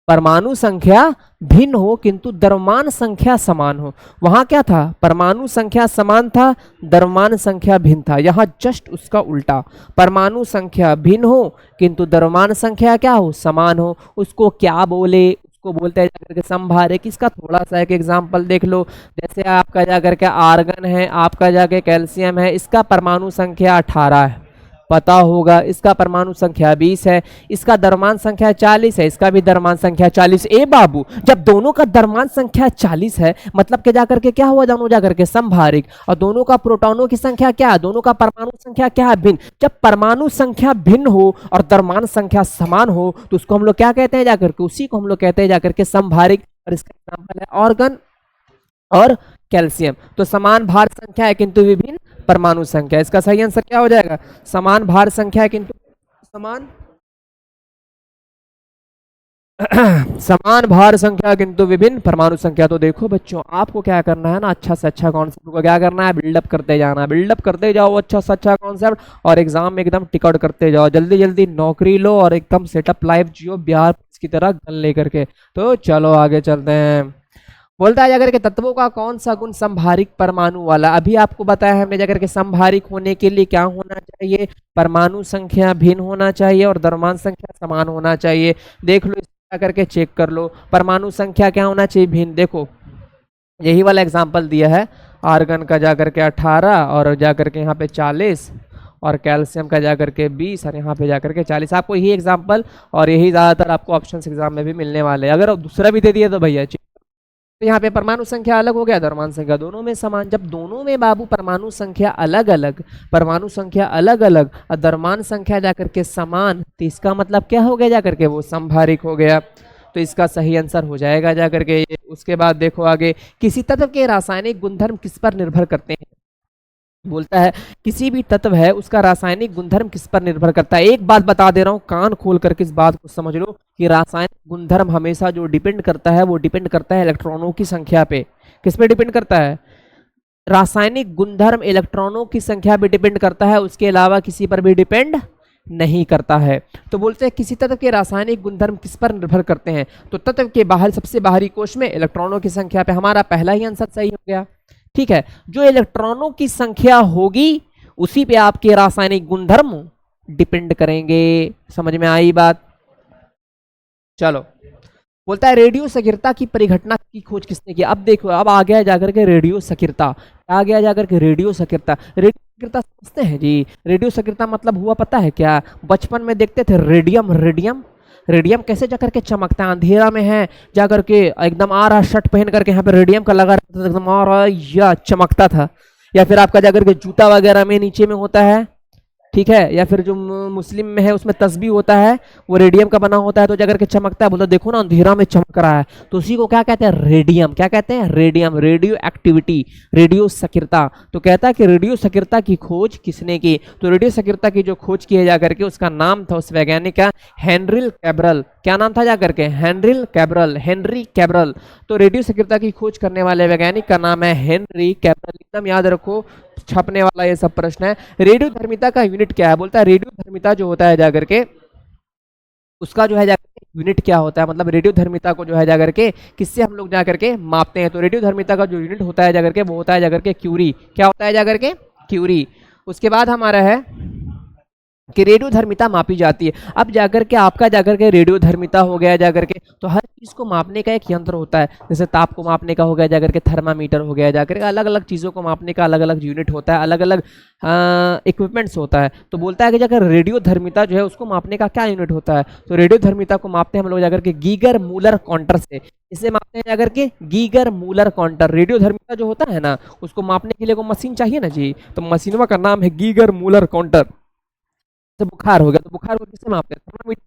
Speaker 1: परमाणु संख्या भिन्न हो किंतु द्रव्यमान संख्या समान हो। वहां क्या था, परमाणु संख्या समान था, द्रव्यमान संख्या भिन्न था। यहां जस्ट उसका उल्टा, परमाणु संख्या भिन्न हो किंतु द्रव्यमान संख्या क्या हो, समान हो। उसको क्या बोले, उसको बोलते हैं जाकर के समभारिक। इसका थोड़ा सा एक एग्जांपल देख लो, जैसे आपका जाकर के आर्गन है, आपका जाके कैल्शियम है, इसका परमाणु संख्या 18 है, पता होगा। इसका परमाणु संख्या 20 है, इसका द्रव्यमान संख्या 40 है, इसका भी द्रव्यमान संख्या 40। ए बाबू जब दोनों का द्रव्यमान संख्या 40 है मतलब के जाकर के क्या हुआ, दोनों जाकर के समभारिक। और दोनों का प्रोटॉनों की संख्या क्या है, दोनों का परमाणु संख्या क्या है, भिन्न। जब परमाणु संख्या भिन्न हो और द्रव्यमान संख्या समान हो तो उसको हम लोग क्या कहते हैं जाकर के, उसी को हम लोग कहते हैं जाकर के समभारिक। और इसका एग्जाम्पल है ऑर्गन और कैल्शियम। तो समान भार संख्या है किंतु विभिन्न परमाणु संख्या। इसका सही आंसर क्या हो जाएगा, समान भार संख्या है किंतु समान समान भार संख्या किंतु विभिन्न परमाणु संख्या। तो देखो बच्चों आपको क्या करना है ना, अच्छा से अच्छा कॉन्सेप्ट को क्या करना है, बिल्डअप करते जाना, बिल्डअप करते जाओ अच्छा से अच्छा कॉन्सेप्ट, और एग्जाम में एकदम टिकआउट करते जाओ। जल्दी जल्दी नौकरी लो और एकदम सेटअप लाइफ जियो बिहार पुलिस की तरह गन लेकर के। तो चलो आगे चलते हैं। बोलता है जाकर के तत्वों का कौन सा गुण समभारिक परमाणु वाला। अभी आपको बताया हमने जाकर के समभारिक होने के लिए क्या होना चाहिए, परमाणु संख्या भिन्न होना चाहिए और द्रव्यमान संख्या समान होना चाहिए। देख लो इसका करके चेक कर लो, परमाणु संख्या क्या होना चाहिए, भिन्न। देखो यही वाला एग्जाम्पल दिया है, आर्गन का जाकर के 18 और जाकर के यहाँ पे 40 और कैल्शियम का जाकर के 20 और यहाँ पे जाकर के 40। आपको यही एग्जाम्पल और यही ज़्यादातर आपको ऑप्शन एग्जाम में भी मिलने वाले हैं। अगर दूसरा भी दे दिया तो भैया तो यहाँ पे परमाणु संख्या अलग हो गया, द्रव्यमान संख्या दोनों में समान। जब दोनों में बाबू परमाणु संख्या अलग अलग, परमाणु संख्या अलग अलग और द्रव्यमान संख्या जाकर के समान, तो इसका मतलब क्या हो गया जाकर के, वो समभारिक हो गया। तो इसका सही आंसर हो जाएगा जाकर के ये। उसके बाद देखो आगे, किसी तत्व के रासायनिक गुणधर्म किस पर निर्भर करते हैं। बोलता है किसी भी तत्व है उसका रासायनिक गुणधर्म किस पर निर्भर करता है। एक बात बता दे रहा हूं, कान खोल करके इस बात को समझ लो कि रासायनिक गुणधर्म हमेशा जो डिपेंड करता है वो डिपेंड करता है इलेक्ट्रॉनों की संख्या पे। किस पे डिपेंड करता है, रासायनिक गुणधर्म इलेक्ट्रॉनों की संख्या पे डिपेंड करता है, उसके अलावा किसी पर भी डिपेंड नहीं करता है। तो बोलते हैं किसी तत्व के रासायनिक गुणधर्म किस पर निर्भर करते हैं, तो तत्व के बाहर सबसे बाहरी कोश में इलेक्ट्रॉनों की संख्या पे। हमारा पहला ही आंसर सही हो गया, ठीक है। जो इलेक्ट्रॉनों की संख्या होगी उसी पे आपके रासायनिक गुणधर्म डिपेंड करेंगे। समझ में आई बात। चलो बोलता है रेडियो सक्रियता की परिघटना की खोज किसने की। अब देखो अब आ गया जाकर के रेडियो सक्रियता, आ गया जाकर के रेडियो सक्रियता। रेडियो सक्रियता समझते हैं जी, रेडियो सक्रियता मतलब हुआ पता है क्या, बचपन में देखते थे रेडियम, रेडियम रेडियम कैसे जाकर के चमकता है, अंधेरा में है जाकर के एकदम आ रहा शर्ट पहन करके यहाँ पे रेडियम का लगा रहता था, एकदम आ रहा या चमकता था। या फिर आपका जाकर के जूता वगैरह में नीचे में होता है ठीक है, या फिर जो मुस्लिम में है उसमें तस्बीह होता है, वो रेडियम का बना होता है, तो जाकर के चमकता है, बोलता देखो ना अंधेरा में चमक रहा है, तो उसी को क्या कहते हैं, रेडियम। क्या कहते हैं, रेडियम, रेडियो एक्टिविटी, रेडियो सक्रियता। तो कहता है कि रेडियो सक्रियता की खोज किसने की, तो रेडियो सक्रियता की जो खोज की है जाकर के उसका नाम था उस वैज्ञानिक का हेनरी कैब्रल। क्या नाम था जाकर के, हेनरी कैब्रल, हेनरी कैब्रल। तो रेडियो सक्रियता की खोज करने वाले वैज्ञानिक का नाम है हेनरी कैब्रल, एकदम याद रखो, छपने वाला ये सब प्रश्न है। रेडियो धर्मिता का यूनिट क्या है, बोलता है रेडियो धर्मिता जो होता है जाकर के उसका जो है जाकर के यूनिट क्या होता है, मतलब रेडियो धर्मिता को जो है जाकर के किससे हम लोग जाकर के मापते हैं, तो रेडियो धर्मिता का जो यूनिट होता है जाकर के वो होता है जाकर के क्यूरी। क्या होता है जाकर के, क्यूरी। उसके बाद हमारा है कि रेडियो धर्मिता मापी जाती है। अब जाकर के आपका जाकर के रेडियो धर्मिता हो गया जाकर के, तो हर चीज़ को मापने का एक यंत्र होता है, जैसे ताप को मापने का हो गया जाकर के थर्मामीटर हो गया जाकर के, अलग अलग चीज़ों को मापने का अलग अलग यूनिट होता है, अलग अलग इक्विपमेंट्स होता है। तो बोलता है कि जाकर रेडियो धर्मिता जो है उसको मापने का क्या यूनिट होता है, तो रेडियो धर्मिता को मापते हैं हम लोग जाकर के गीगर मूलर काउंटर से। इसे मापते हैं जाकर के गीगर मूलर काउंटर। रेडियो धर्मिता जो होता है ना उसको मापने के लिए को मशीन चाहिए ना जी, तो मशीनवा का नाम है गीगर मूलर काउंटर। तो बुखार हो गया, तो बुखार को किससे मापते हैं, थर्मामीटर।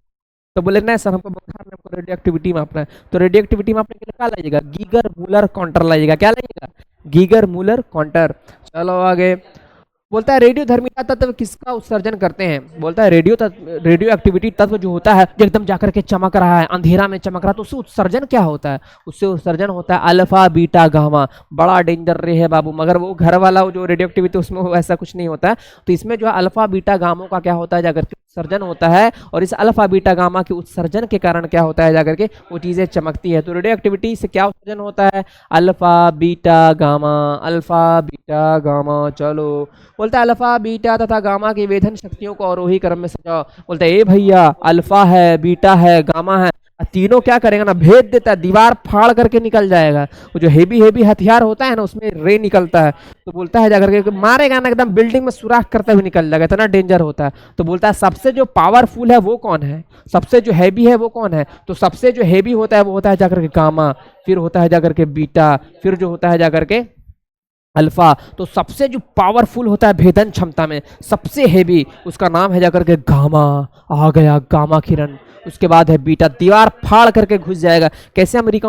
Speaker 1: तो बोले नहीं सर हमको बुखार में हमको रेडियो एक्टिविटी मापना है, तो रेडियो एक्टिविटी मापने के लिए क्या लाइएगा, गीगर मूलर काउंटर लाइएगा। क्या लाइएगा, गीगर मूलर काउंटर। चलो आगे, बोलता है रेडियो धर्मिता तत्व किसका उत्सर्जन करते हैं, बोलता है रेडियो एक्टिविटी तत्व जो होता है जो एकदम जाकर के चमक रहा है, अंधेरा में चमक रहा है, तो उससे उत्सर्जन क्या होता है, उससे उत्सर्जन होता है अल्फा बीटा गामा। बड़ा डेंजर रे है बाबू, मगर वो घर वाला वो जो रेडियो एक्टिविटी उसमें वो ऐसा कुछ नहीं होता है। तो इसमें जो है अल्फा बीटा गामों का क्या होता है जाकर के उत्सर्जन होता है, और इस अल्फा बीटा गामा के उत्सर्जन के कारण क्या होता है जाकर के वो चीजें चमकती है। तो रेडियो एक्टिविटी से क्या उत्सर्जन होता है, alpha beta gamma, alpha beta gamma. चलो, बोलता है अल्फा बीटा तथा गामा की वेधन शक्तियों को अवरोही क्रम में सजाओ। बोलता है ए भैया अल्फा है, बीटा है, गामा है, तीनों क्या करेगा ना, भेद देता है, दीवार फाड़ करके निकल जाएगा। वो जो हेवी हेवी हथियार होता है ना उसमें रे निकलता है, तो बोलता है जाकर के मारेगा ना एकदम बिल्डिंग में सुराख करते हुए निकल जाएगा, इतना डेंजर होता है। तो बोलता है सबसे जो पावरफुल है वो कौन है, सबसे जो हैवी है वो कौन है, तो सबसे जो हैवी होता है वो होता है जाकर के गामा, फिर होता है जाकर के बीटा, फिर जो होता है जाकर के अल्फा। तो सबसे जो पावरफुल होता है भेदन क्षमता में सबसे हेवी, उसका नाम है जाकर के गामा। आ गया गामा किरण। उसके बाद है बीटा, दीवार फाड़ करके घुस जाएगा। कैसे अमेरिका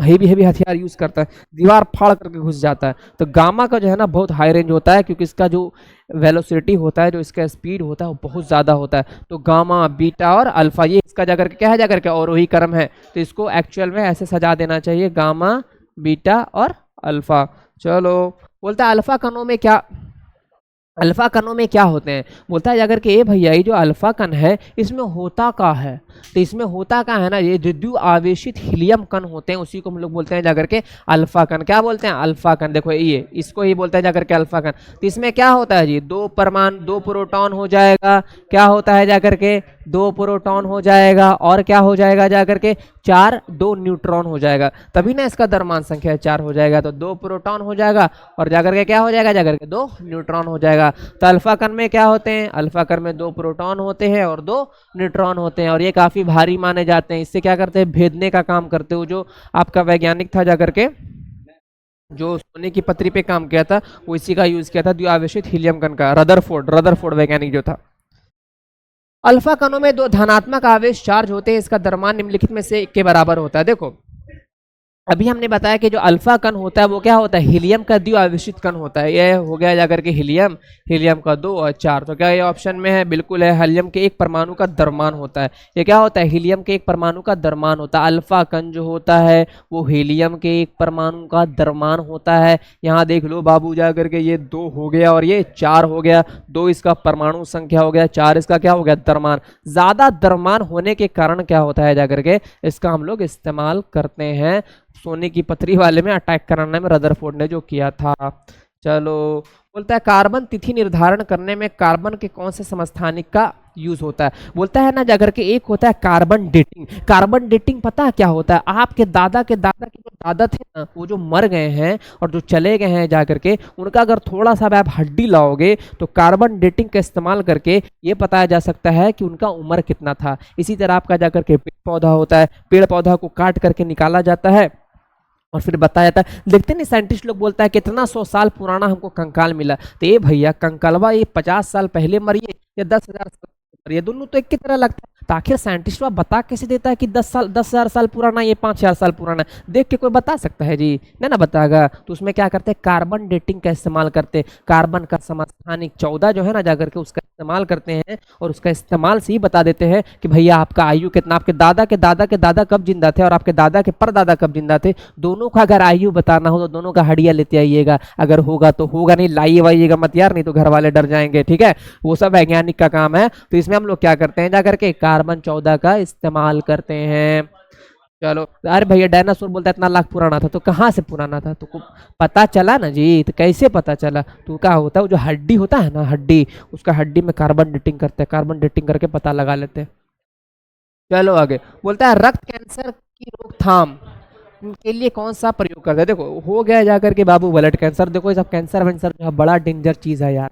Speaker 1: हेवी हेवी हथियार यूज करता है, दीवार फाड़ करके घुस जाता है। तो गामा का जो है ना बहुत हाई रेंज होता है, क्योंकि इसका जो वेलोसिटी होता है, जो इसका स्पीड होता है वो बहुत ज़्यादा होता है। तो गामा, बीटा और अल्फा ये इसका जाकर के क्या है जाकर के अवरोही क्रम है। तो इसको एक्चुअल में ऐसे सजा देना चाहिए, गामा, बीटा और अल्फा। चलो, बोलता है अल्फा कणों में क्या, अल्फा कणों में क्या होते हैं, बोलता है जाकर के ए भैया ये जो अल्फा कण है इसमें होता क्या है, तो इसमें होता क्या है ना, ये द्विध्रुव आवेशित हीलियम कण होते हैं, उसी को हम लोग बोलते हैं जाकर के अल्फा कण। क्या बोलते हैं, अल्फा कण। देखो ये इसको ही बोलते हैं जाकर के अल्फा कण। तो इसमें क्या होता है जी, दो परमाणु, दो प्रोटॉन हो जाएगा, क्या होता है जाकर के दो प्रोटॉन हो जाएगा, और क्या हो जाएगा जाकर के चार, दो न्यूट्रॉन हो जाएगा, तभी ना इसका द्रव्यमान संख्या 4 हो जाएगा। तो दो प्रोटॉन हो जाएगा और जाकर के क्या हो जाएगा जाकर के दो न्यूट्रॉन हो जाएगा। तो अल्फा कण में क्या होते हैं, अल्फा कण में दो प्रोटॉन होते हैं और दो न्यूट्रॉन होते हैं, और ये काफी भारी माने जाते हैं। इससे क्या करते हैं, भेदने का काम करते हो। जो आपका वैज्ञानिक था जाकर के जो सोने की पतरी पे काम किया था वो इसी का यूज किया था, द्विआवेशित हीलियम कण का, रदरफोर्ड वैज्ञानिक जो था। अल्फा कणों में दो धनात्मक आवेश चार्ज होते हैं, इसका द्रव्यमान निम्नलिखित में से एक के बराबर होता है। देखो अभी हमने बताया कि जो अल्फा कण होता है वो क्या होता है, हीलियम का द्विआवेशित कण होता है। ये हो गया जाकर के हीलियम, हीलियम का 2 और 4। तो क्या ये ऑप्शन में है, बिल्कुल है। हीलियम के एक परमाणु का द्रव्यमान होता है, ये क्या होता है, हीलियम के एक परमाणु का द्रव्यमान होता है। अल्फा कण जो होता है वो हीलियम के एक परमाणु का द्रव्यमान होता है। यहाँ देख लो बाबू जाकर के, ये 2 हो गया और ये 4 हो गया। 2 इसका परमाणु संख्या हो गया, 4 इसका क्या हो गया, द्रव्यमान। ज्यादा द्रव्यमान होने के कारण क्या होता है जाकर के इसका हम लोग इस्तेमाल करते हैं सोने की पथरी वाले में अटैक कराने में, रदरफोर्ड ने जो किया था। चलो, बोलता है कार्बन तिथि निर्धारण करने में कार्बन के कौन से समस्थानिक का यूज होता है। बोलता है ना जाकर के एक होता है कार्बन डेटिंग। कार्बन डेटिंग पता है क्या होता है, आपके दादा के जो दादा थे ना वो जो मर गए हैं और जो चले गए हैं जाकर के, उनका अगर थोड़ा सा भी आप हड्डी लाओगे तो कार्बन डेटिंग का इस्तेमाल करके ये बताया जा सकता है कि उनका उम्र कितना था। इसी तरह आपका जाकर के पेड़ पौधा होता है, पेड़ पौधा को काट करके निकाला जाता है और फिर बताया जाता है। देखते नहीं साइंटिस्ट लोग बोलता है कितना 100 साल पुराना हमको कंकाल मिला, तो ये भैया कंकालवा ये 50 साल पहले मरिए या 10,000 साल ऊपर, ये दोनों तो एक की तरह लगता है। तो आखिर साइंटिस्ट वह बता कैसे देता है कि 10 साल 10,000 साल पुराना, ये 5,000 साल पुराना है? देख के कोई बता सकता है जी? नहीं ना बताएगा। तो उसमें क्या करते हैं, कार्बन डेटिंग का इस्तेमाल करते हैं। कार्बन का समस्थानिक 14 जो है ना, जाकर के उसका इस्तेमाल करते हैं, और उसका इस्तेमाल से ही बता देते हैं कि भैया आपका आयु कितना, आपके दादा के दादा के दादा कब जिंदा थे और आपके दादा के परदादा कब जिंदा थे। दोनों का अगर आयु बताना हो तो दोनों का हड्डियां लेते आइएगा, अगर होगा तो होगा, नहीं लाइए वाइएगा मत यार, नहीं तो घर वाले डर जाएंगे, ठीक है। वो सब वैज्ञानिक का काम है। तो इसमें हम लोग क्या करते हैं, जाकर के कार्बन 14 का इस्तेमाल करते हैं। चलो, अरे भैया डायनासोर बोलता है इतना लाख पुराना था, तो कहाँ से पुराना था? तो पता चला ना जी, तो कैसे पता चला? तो क्या होता है, वो जो हड्डी होता है ना, हड्डी, उसका हड्डी में कार्बन डेटिंग करते हैं, कार्बन डेटिंग करके पता लगा लेते हैं। चलो आगे, बोलता है रक्त कैंसर की रोकथाम के लिए कौन सा प्रयोग करते हैं? देखो हो गया जाकर के बाबू ब्लड कैंसर। देखो ये सब कैंसर वैंसर जो है बड़ा डेंजर चीज है यार,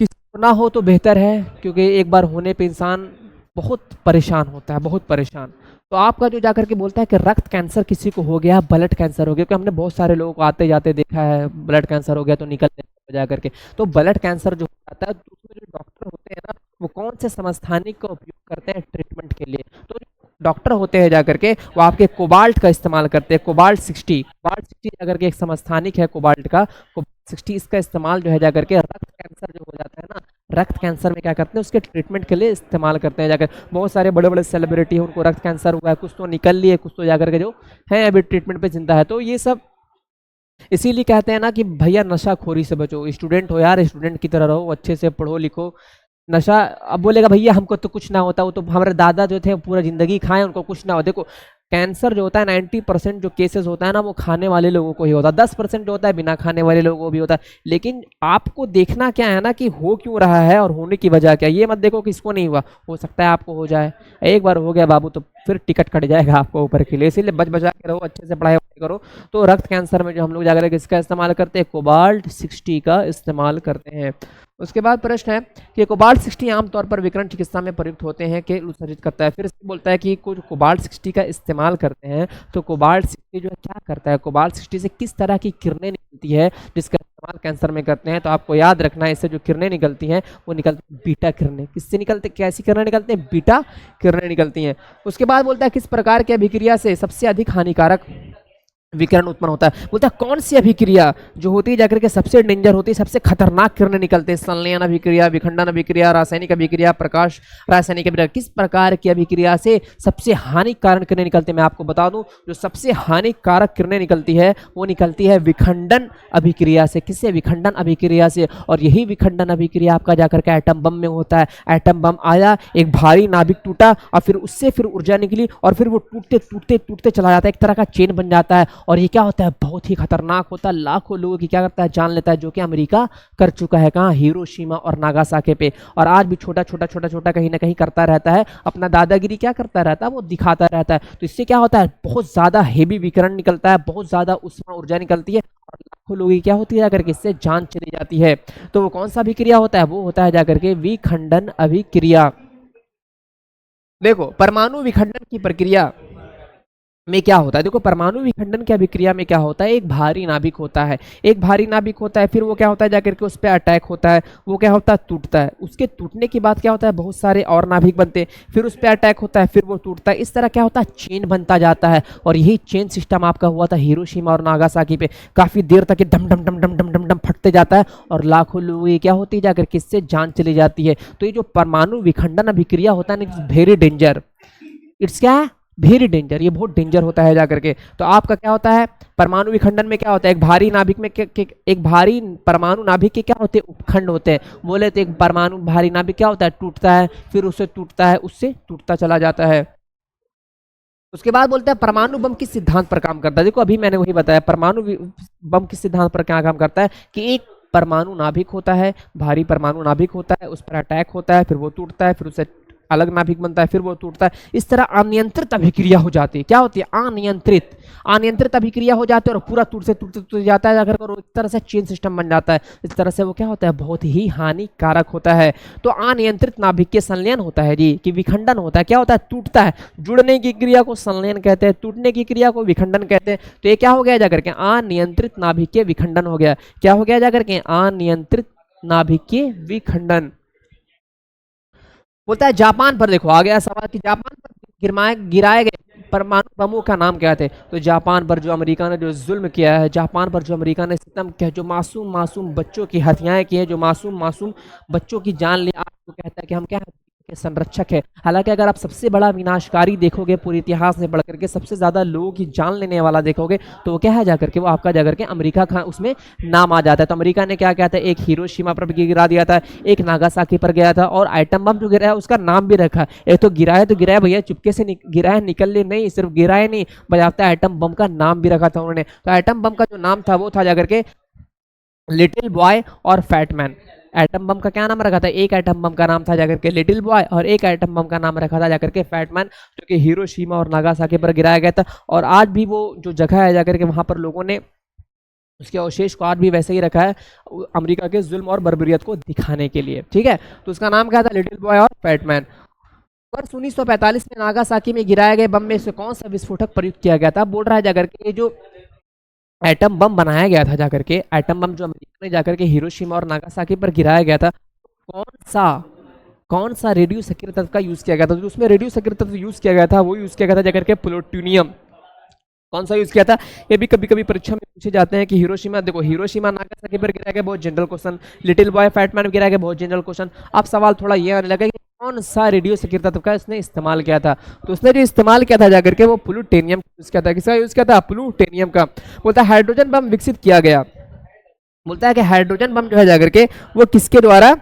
Speaker 1: किसी को ना हो तो बेहतर है, क्योंकि एक बार होने पे इंसान बहुत परेशान होता है, बहुत परेशान। तो आपका जो जाकर के बोलता है कि रक्त कैंसर किसी को हो गया, ब्लड कैंसर हो गया, क्योंकि हमने बहुत सारे लोगों को आते जाते देखा है, ब्लड कैंसर हो गया तो निकल जाकर के। तो ब्लड कैंसर जो हो जाता है, तो उसमें जो डॉक्टर होते हैं ना, वो कौन से समस्थानिक का उपयोग करते हैं ट्रीटमेंट के लिए? तो डॉक्टर होते हैं जाकर के, वो आपके कोबाल्ट का इस्तेमाल करते हैं, कोबाल्ट 60। कोबाल्ट 60 जाकर के एक समस्थानिक है कोबाल्ट का, कोबाल्ट 60, इसका इस्तेमाल जो है जाकर के रक्त कैंसर जो हो जाता है ना, रक्त कैंसर में क्या करते हैं, उसके ट्रीटमेंट के लिए इस्तेमाल करते हैं जाकर। बहुत सारे बड़े बड़े सेलिब्रिटी हैं, उनको रक्त कैंसर हुआ है, कुछ तो निकल लिए, कुछ तो जाकर के जो है अभी ट्रीटमेंट पे जिंदा है। तो ये सब इसीलिए कहते हैं ना कि भैया नशाखोरी से बचो, स्टूडेंट हो यार, स्टूडेंट की तरह रहो, अच्छे से पढ़ो लिखो। नशा, अब बोलेगा भैया हमको तो कुछ ना होता, वो तो हमारे दादा जो थे पूरा जिंदगी खाए, उनको कुछ ना हो। देखो कैंसर जो होता है 90% जो केसेस होता है ना, वो खाने वाले लोगों को ही होता है, 10% जो होता है बिना खाने वाले लोगों को भी होता है। लेकिन आपको देखना क्या है ना, कि हो क्यों रहा है और होने की वजह क्या है। ये मत देखो कि इसको नहीं हुआ, हो सकता है आपको हो जाए। एक बार हो गया बाबू तो फिर टिकट कट जाएगा आपको ऊपर के लिए। इसीलिए बच बचा के रहो, अच्छे से पढ़ाई करो। तो रक्त कैंसर में जो हम लोग जाकर किसका इस्तेमाल करते हैं, कोबाल्ट 60 का इस्तेमाल करते हैं। उसके बाद प्रश्न है कि कोबाल्ट 60 आमतौर पर विकिरण चिकित्सा में प्रयुक्त होते हैं कि उत्सर्जित करता है। फिर से बोलता है कि कुछ कोबाल्ट 60 का इस्तेमाल करते हैं। तो कोबाल्ट 60 जो है क्या करता है, कोबाल्ट 60 से किस तरह की किरणें निकलती है जिसका इस्तेमाल कैंसर में करते हैं? तो आपको याद रखना है, इससे जो किरणें निकलती हैं वो निकलती हैं बीटा किरणें। किससे निकलते, कैसी किरणें निकलती हैं? बीटा किरणें निकलती हैं। उसके बाद बोलता है किस प्रकार की अभिक्रिया से सबसे अधिक हानिकारक विकिरण उत्पन्न होता है? बोलता है कौन सी अभिक्रिया जो होती है जाकर के सबसे डेंजर होती है, सबसे खतरनाक किरणें निकलते हैं? संलयन अभिक्रिया, विखंडन अभिक्रिया, रासायनिक अभिक्रिया, प्रकाश रासायनिक अभिक्रिया। किस प्रकार की अभिक्रिया से सबसे हानिकारक किरणें निकलती है? मैं आपको बता दूं, जो सबसे हानिकारक किरणें निकलती है वो निकलती है विखंडन अभिक्रिया से। किससे? विखंडन अभिक्रिया से। और यही विखंडन अभिक्रिया आपका जाकर के एटम बम में होता है। एटम बम आया, एक भारी नाभिक टूटा, और फिर उससे फिर ऊर्जा निकली, और फिर वो टूटते टूटते टूटते चला जाता है, एक तरह का चेन बन जाता है। और ये क्या होता है, बहुत ही खतरनाक होता है, लाखों लोगों की क्या करता है, जान लेता है, जो कि अमेरिका कर चुका है। कहाँ? हिरोशिमा और नागासाकी पे। और आज भी छोटा छोटा छोटा छोटा कहीं ना कहीं करता रहता है, अपना दादागिरी क्या करता रहता है, वो दिखाता रहता है। तो इससे क्या होता है, बहुत ज्यादा हेवी विकिरण निकलता है, बहुत ज्यादा उष्मा ऊर्जा निकलती है, और लाखों लोगों की क्या होती है जाकर के इससे जान चली जाती है। तो वो कौन सा अभिक्रिया होता है? वो होता है जाकर के विखंडन अभिक्रिया। देखो परमाणु विखंडन की प्रक्रिया में क्या होता है, देखो परमाणु विखंडन की अभिक्रिया में क्या होता है, एक भारी नाभिक होता है, एक भारी नाभिक होता है, फिर वो क्या होता है जाकर के उस पर अटैक होता है, वो क्या होता है, टूटता है। उसके टूटने के बाद क्या होता है, बहुत सारे और नाभिक बनते हैं, फिर उस पर अटैक होता है, फिर वो टूटता है। इस तरह क्या होता है, चेन बनता जाता है। और यही चेन सिस्टम आपका हुआ था हिरोशिमा और नागासाकी पे। काफी देर तक ये डम डम डम डम डम डम डम फटते जाता है, और लाखों लोगों की क्या होती है जाकर के इससे जान चली जाती है। तो ये जो परमाणु विखंडन अभिक्रिया होता है ना, वेरी डेंजर, इट्स क्या है, वेरी डेंजर, ये बहुत डेंजर होता है जाकर के। तो आपका क्या होता है, परमाणु विखंडन में क्या होता है, एक भारी नाभिक में एक भारी परमाणु नाभिक के क्या होते हैं, उपखंड होते हैं। बोले तो एक परमाणु भारी नाभिक क्या होता है, टूटता है, फिर उससे टूटता है, उससे टूटता चला जाता है। उसके बाद बोलते हैं परमाणु बम किस सिद्धांत पर काम करता है? देखो अभी मैंने वही बताया, परमाणु बम किस सिद्धांत पर क्या काम करता है, कि एक परमाणु नाभिक होता है, भारी परमाणु नाभिक होता है, उस पर अटैक होता है, फिर वो टूटता है, फिर उससे अलग नाभिक बनता है, फिर वो टूटता है। इस तरह अनियंत्रित अभिक्रिया हो जाती है। क्या होती है, अनियंत्रित, अनियंत्रित अभिक्रिया हो जाती है, और पूरा टूटते टूटते टूट जाता है, अगर एक तरह से चेन सिस्टम बन जाता है। इस तरह से वो क्या होता है, बहुत ही हानिकारक होता है। तो अनियंत्रित नाभिक के संलयन होता है जी, कि विखंडन होता है। क्या होता है, टूटता है। जुड़ने की क्रिया को संलयन कहते हैं, टूटने की क्रिया को विखंडन कहते हैं। तो ये क्या हो गया जाकर के, अनियंत्रित नाभिक के विखंडन हो गया। क्या हो गया जाकर के, अनियंत्रित नाभिक के विखंडन। बोलता है जापान पर, देखो आ गया सवाल कि जापान पर गिराए गए परमाणु बमों का नाम क्या थे। तो जापान पर जो अमेरिका ने जो जुल्म किया है, जापान पर जो अमेरिका ने सितम किया, जो मासूम मासूम बच्चों की हत्याएं की है, जो मासूम मासूम बच्चों की जान ली, आज वो कहता है कि हम क्या है के संरक्षक है। हालांकि अगर आप सबसे बड़ा विनाशकारी देखोगे पूरे इतिहास में बढ़ करके, सबसे ज्यादा लोगों की जान लेने वाला देखोगे, तो वो क्या है जाकर के, वो आपका जाकर के अमेरिका का उसमें नाम आ जाता है। तो अमेरिका ने क्या किया था, एक हिरोशिमा पर भी गिरा दिया था, एक नागासाकी पर गया था, और आइटम बम जो गिरा है उसका नाम भी रखा है। एक तो गिरा है तो गिरा है भैया, चुपके से गिरा है, निकल ले नहीं, सिर्फ गिरा है नहीं, बजाता आइटम बम का नाम भी रखा था उन्होंने। तो आइटम बम का जो नाम था वो था जाकर के लिटिल बॉय और फैटमैन। एटम बम का क्या नाम रखा था, एक एटम बम का नाम था जाकर के लिटिल बॉय, और एक एटम बम का नाम रखा था जाकर के फैटमैन, जो कि हिरोशिमा और नागासाकी पर गिराया गया था। और आज भी वो जो जगह है जाकर के, वहां पर लोगों ने उसके अवशेष को आज भी वैसे ही रखा है, अमेरिका के जुल्म और बर्बरियत को दिखाने के लिए। ठीक है, तो उसका नाम क्या था, लिटिल बॉय और फैटमैन। वर्ष 1945 में नागासाकी में गिराए गए बम में से कौन सा विस्फोटक प्रयुक्त किया गया था। बोल रहा है जाकर के जो एटम बम बनाया गया था जाकर के, एटम बम जो अमेरिका ने जाकर के हिरोशिमा और नागासाकी पर गिराया गया था, कौन सा कौन सा रेडियो सक्रिय तत्व का यूज किया गया था। जो उसमें रेडियो सक्रिय तत्व यूज किया गया था वो यूज किया गया था जाकर के प्लूटोनियम। कौन सा यूज किया था, ये भी कभी कभी परीक्षा में पूछे जाते हैं कि हिरोशिमा, देखो हिरोशिमा नागासाकी पर गिराया गया, बहुत general question. Little Boy Fat Man गिराया गया, बहुत जनरल क्वेश्चन। अब सवाल थोड़ा ये आने लगा कि कौन सा रेडियो सक्रिय तत्व का उसने इस्तेमाल किया था। तो उसने जो इस्तेमाल किया था जाकर के वो प्लूटोनियम यूज किया था। किसका यूज किया था, प्लूटोनियम का। बोलता है हाइड्रोजन बम विकसित किया गया। बोलता है कि हाइड्रोजन बम जो है जाकर के वो किसके द्वारा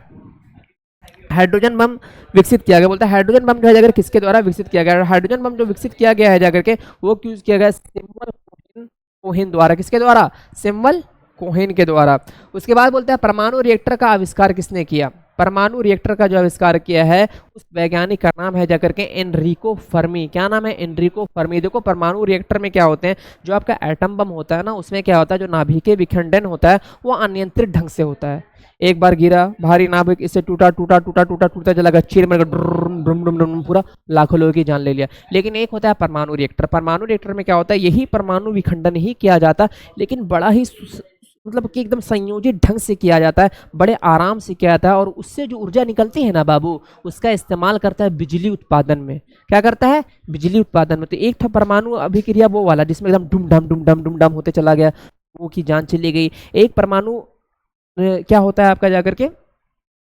Speaker 1: हाइड्रोजन बम विकसित किया गया। बोलता है हाइड्रोजन बम जो है जाकर किसके द्वारा विकसित किया गया। हाइड्रोजन बम जो विकसित किया गया है जाकर के वो यूज किया गया सैमुअल कोहेन द्वारा। किसके द्वारा, सैमुअल कोहेन के द्वारा। उसके बाद बोलता है परमाणु रिएक्टर का आविष्कार किसने किया। परमाणु रिएक्टर का जो आविष्कार किया है उस वैज्ञानिक का नाम है जाकर के एनरिको फर्मी। क्या नाम है, एनरिको फर्मी। देखो परमाणु रिएक्टर में क्या होते हैं, जो आपका एटम बम होता है ना, उसमें क्या होता है, जो नाभिकीय विखंडन होता है वो अनियंत्रित ढंग से होता है। एक बार गिरा भारी नाभिक, इससे टूटा टूटा टूटा टूटा टूटा चला गया, चीर मर गया, पूरा लाखों लोगों की जान ले लिया। लेकिन एक होता है परमाणु रिएक्टर। परमाणु रिएक्टर में क्या होता है, यही परमाणु विखंडन ही किया जाता, लेकिन बड़ा ही मतलब कि एकदम संयोजित ढंग से किया जाता है, बड़े आराम से किया जाता है, और उससे जो ऊर्जा निकलती है ना बाबू, उसका इस्तेमाल करता है बिजली उत्पादन में। क्या करता है, बिजली उत्पादन में। तो एक था परमाणु अभिक्रिया वो वाला जिसमें एकदम डुम डम होते चला गया, वो की जान चली गई। एक परमाणु क्या होता है आपका जाकर के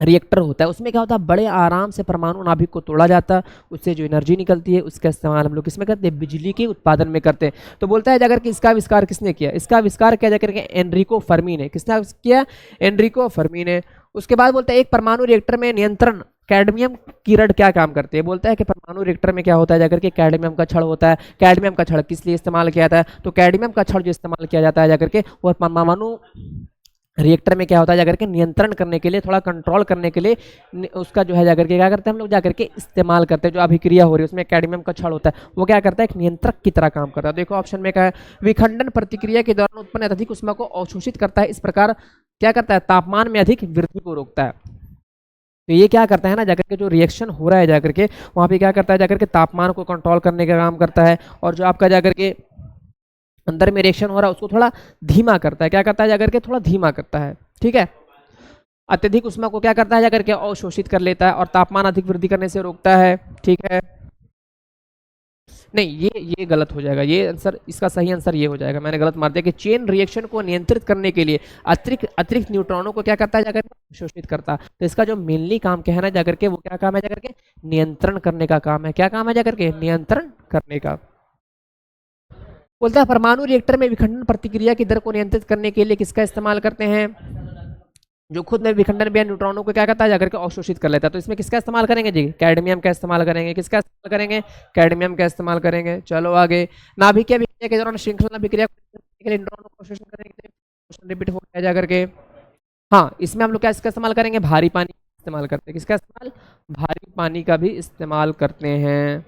Speaker 1: रिएक्टर होता है, उसमें क्या होता है, बड़े आराम से परमाणु नाभिक को तोड़ा जाता है, उससे जो एनर्जी निकलती है उसका इस्तेमाल हम लोग किसमें करते हैं, बिजली के उत्पादन में करते हैं। तो बोलता है जाकर के इसका आविष्कार किसने किया, इसका आविष्कार किया जाकर के एनरिको फर्मी ने। किसने किया, एनरिको फर्मी ने। उसके बाद बोलता है एक परमाणु रिएक्टर में नियंत्रण कैडमियम किरण क्या काम करते हैं। बोलता है कि परमाणु रिएक्टर में क्या होता है जाकर के कैडमियम का छड़ होता है। कैडमियम का छड़ किस लिए इस्तेमाल किया जाता है, तो कैडमियम का छड़ जो इस्तेमाल किया जाता है जाकर के वो परमाणु रिएक्टर में क्या होता है जाकर के नियंत्रण करने के लिए, थोड़ा कंट्रोल करने के लिए उसका जो है जाकर के क्या करते हैं हम लोग जाकर के इस्तेमाल करते हैं। जो अभिक्रिया हो रही है उसमें कैडमियम का छड़ होता है, वो क्या करता है, एक नियंत्रक की तरह काम करता है। देखो ऑप्शन में क्या है, विखंडन प्रतिक्रिया के दौरान उत्पन्न अत्यधिक ऊष्मा को अवशोषित करता है, इस प्रकार क्या करता है, तापमान में अधिक वृद्धि को रोकता है। तो ये क्या करता है ना, जाकर के जो रिएक्शन हो रहा है जाकर के वहाँ पे क्या करता है, जाकर के तापमान को कंट्रोल करने का काम करता है, और जो आपका जाकर के अंदर में रिएक्शन हो रहा है उसको थोड़ा धीमा करता है। क्या करता है जाकर के, थोड़ा धीमा करता है। ठीक है, अत्यधिक उष्मा को क्या करता है जाकर के अवशोषित कर लेता है, और तापमान अधिक वृद्धि करने से रोकता है। ठीक है, नहीं ये गलत हो जाएगा, ये आंसर, इसका सही आंसर ये हो जाएगा, मैंने गलत मार दिया कि चेन रिएक्शन को नियंत्रित करने के लिए अतिरिक्त न्यूट्रॉनों को क्या करता है जाकर के शोषित करता है। तो इसका जो मेनली काम क्या है ना जाकर के, वो क्या काम है जाकर के, नियंत्रण करने का काम है। क्या काम है जाकर के, नियंत्रण करने का। बोलता है परमाणु रिएक्टर में विखंडन प्रतिक्रिया की दर को नियंत्रित करने के लिए किसका इस्तेमाल करते हैं, जो खुद में विखंडन भी न्यूट्रॉनों को क्या करता है जाकर के अवशोषित कर लेता है। तो इसमें किसका इस्तेमाल करेंगे जी, कैडमियम का इस्तेमाल करेंगे। किसका इस्तेमाल करेंगे, कैडमियम का इस्तेमाल करेंगे। चलो आगे, नाभिकीय अभिक्रिया के दौरान श्रृंखला अभिक्रिया के लिए न्यूट्रॉनों को अवशोषण करेंगे। क्वेश्चन रिपीट हो गया जाकर के। हाँ, इसमें हम लोग क्या इसका इस्तेमाल करेंगे, भारी पानी इस्तेमाल करते हैं। किसका इस्तेमाल, भारी पानी का भी इस्तेमाल करते हैं।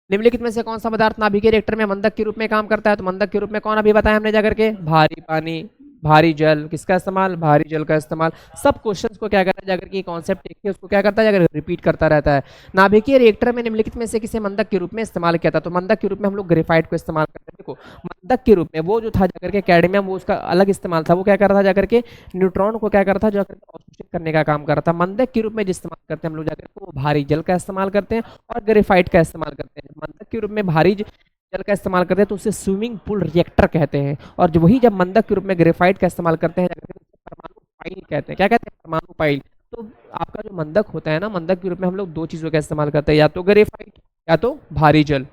Speaker 1: निम्नलिखित में से कौन सा पदार्थ नाभिकीय रिएक्टर में मंदक के रूप में काम करता है, तो मंदक के रूप में कौन अभी बताया हमने जाकर के, भारी पानी। भारी जल, किसका इस्तेमाल, भारी जल का इस्तेमाल। सब क्वेश्चंस को क्या करता है जाकर के कॉन्सेप्ट एक है उसको क्या करता है जाकर रिपीट करता रहता है। नाभिकीय रिएक्टर में निम्नलिखित में से किसे मंदक के रूप में इस्तेमाल किया था, तो मंदक के रूप में हम लोग ग्रेफाइट को इस्तेमाल करते हैं। देखो मंदक के रूप में वो जो था जाकर के कैडमियम, वो उसका अलग इस्तेमाल था, वो क्या कर रहा था जाकर के न्यूट्रॉन को क्या कर रहा था जाकर अवशोषित करने का काम कर रहा था। मंदक के रूप में जो इस्तेमाल करते हैं हम लोग जाकर के वो भारी जल का इस्तेमाल करते हैं और ग्रेफाइट का इस्तेमाल करते हैं। मंदक के रूप में भारी जल का इस्तेमाल करते हैं तो उसे स्विमिंग पूल रिएक्टर कहते हैं, और जो वही जब मंदक के रूप में ग्रेफाइट का इस्तेमाल करते हैं परमाणु पाइल कहते हैं। क्या कहते हैं, परमाणु पाइल। तो आपका जो मंदक होता है ना, मंदक के रूप में हम लोग दो चीजों का इस्तेमाल करते हैं, या तो ग्रेफाइट या तो भारी जल।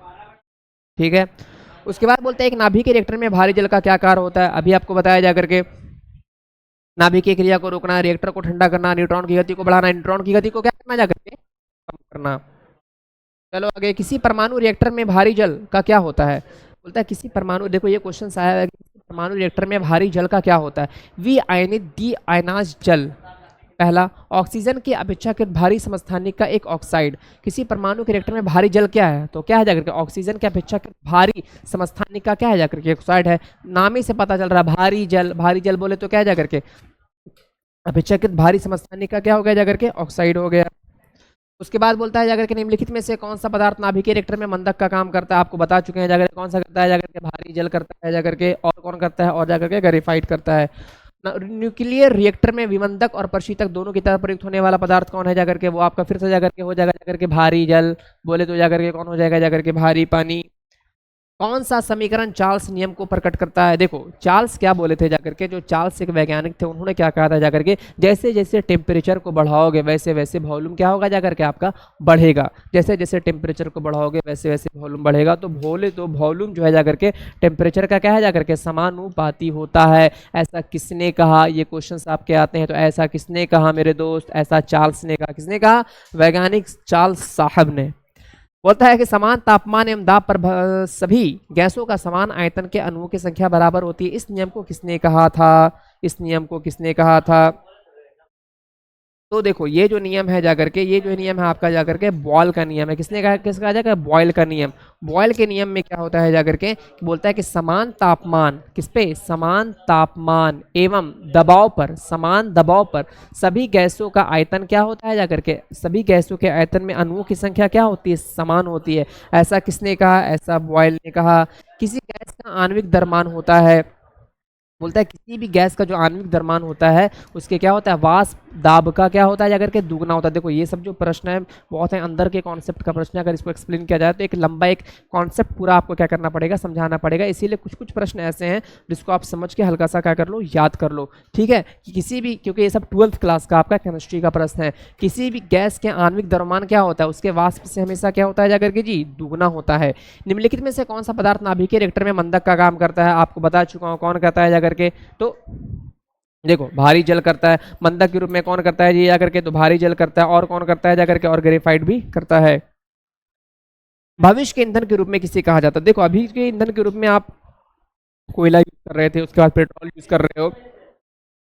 Speaker 1: ठीक है, उसके बाद बोलते हैं एक नाभिक के रिएक्टर में भारी जल का क्या कार्य होता है। अभी आपको बताया जा करके नाभिक की क्रिया को रोकना, रिएक्टर को ठंडा करना, न्यूट्रॉन की गति को बढ़ाना, न्यूट्रॉन की गति को क्या करना जा करके कम करना। चलो आगे, किसी परमाणु रिएक्टर में भारी जल का क्या होता है। बोलता है किसी परमाणु, देखो ये क्वेश्चन आया है कि परमाणु रिएक्टर में भारी जल का क्या होता है। वी आयनित डी आयनाज जल। पहला, ऑक्सीजन की अपेक्षाकृत भारी समस्थानिक का एक ऑक्साइड। किसी परमाणु के रिएक्टर में भारी जल क्या है, तो क्या है जाकर के ऑक्सीजन की अपेक्षाकृत भारी समस्थानिक का क्या है जाकर के ऑक्साइड है। नाम ही से पता चल रहा है भारी जल, भारी जल बोले तो क्या है जाकर के अपेक्षाकृत भारी समस्थानिक का क्या हो गया जाकर के ऑक्साइड हो गया। उसके बाद बोलता है जाकर के निम्नलिखित में से कौन सा पदार्थ नाभिकीय रिएक्टर में मंदक का काम करता है। आपको बता चुके हैं जाकर कौन सा करता है जाकर के भारी जल करता है जाकर के, और कौन करता है, और जाकर के ग्रेफाइट करता है। न्यूक्लियर रिएक्टर में विमंदक और प्रशीतक दोनों की तरह प्रयुक्त होने वाला पदार्थ कौन है जाकर के, वो आपका फिर से जाकर के हो जाएगा जाकर के भारी जल, बोले तो जाकर के कौन हो जाएगा जाकर के भारी पानी। कौन सा समीकरण चार्ल्स नियम को प्रकट करता है। देखो चार्ल्स क्या बोले थे जाकर के, जो चार्ल्स एक वैज्ञानिक थे, उन्होंने क्या कहा था जाकर के जैसे जैसे टेम्परेचर को बढ़ाओगे वैसे वैसे वॉल्यूम क्या होगा जाकर के आपका बढ़ेगा। जैसे जैसे टेम्परेचर को बढ़ाओगे वैसे वैसे वॉल्यूम बढ़ेगा। तो वॉल्यूम जो है जाकर के टेम्परेचर का क्या है जाकर के समानुपाती होता है। ऐसा किसने कहा, ये क्वेश्चन आपके आते हैं, तो ऐसा किसने कहा मेरे दोस्त, ऐसा चार्ल्स ने कहा। किसने कहा, वैज्ञानिक चार्ल्स साहब ने। बोलता है कि समान तापमान एवं दाब पर सभी गैसों का समान आयतन के अणुओं की संख्या बराबर होती है। इस नियम को किसने कहा था, इस नियम को किसने कहा था। तो देखो ये जो नियम है जाकर के, ये जो नियम है आपका जाकर के बॉयल का नियम है। किसने कहा, किसका कहा जाकर बॉयल का नियम। बॉयल के नियम में क्या होता है जाकर के, बोलता है कि समान तापमान, किस पे, समान तापमान एवं दबाव पर, समान दबाव पर सभी गैसों का आयतन क्या होता है जाकर के, सभी गैसों के आयतन में अणुओं की संख्या क्या होती है, समान होती है। ऐसा किसने कहा, ऐसा बॉयल ने कहा। किसी गैस का आणविक द्रव्यमान होता है, बोलता है किसी भी गैस का जो आणविक द्रव्यमान होता है उसके क्या होता है, वाष्प दाब का क्या होता है जाकर के दुगना होता है। देखो ये सब जो प्रश्न है बहुत है अंदर के कॉन्सेप्ट का प्रश्न है, अगर इसको एक्सप्लेन किया जाए तो एक लंबा एक कॉन्सेप्ट पूरा आपको क्या करना पड़ेगा, समझाना पड़ेगा। इसीलिए कुछ कुछ प्रश्न ऐसे हैं जिसको आप समझ के हल्का सा क्या कर लो, याद कर लो। ठीक है, कि किसी भी, क्योंकि ये सब 12th क्लास का आपका केमिस्ट्री का प्रश्न है, किसी भी गैस के आणविक द्रव्यमान क्या होता है, उसके वाष्प से हमेशा क्या होता है जाकर के जी, दुगना होता है। निम्नलिखित में से कौन सा पदार्थ नाभिकीय रिएक्टर में मंदक का काम करता है, आपको बता चुका हूँ कौन करता है जाकर के। तो देखो भारी जल करता है, मंदक के रूप में कौन करता है जी जाकर के, तो भारी जल करता है। और कौन करता है जाकर के, और ग्रेफाइट भी करता है। भविष्य के ईंधन के रूप में किसे कहा जाता है। देखो अभी के ईंधन के रूप में आप कोयला यूज कर रहे थे, उसके बाद पेट्रोल यूज कर रहे हो,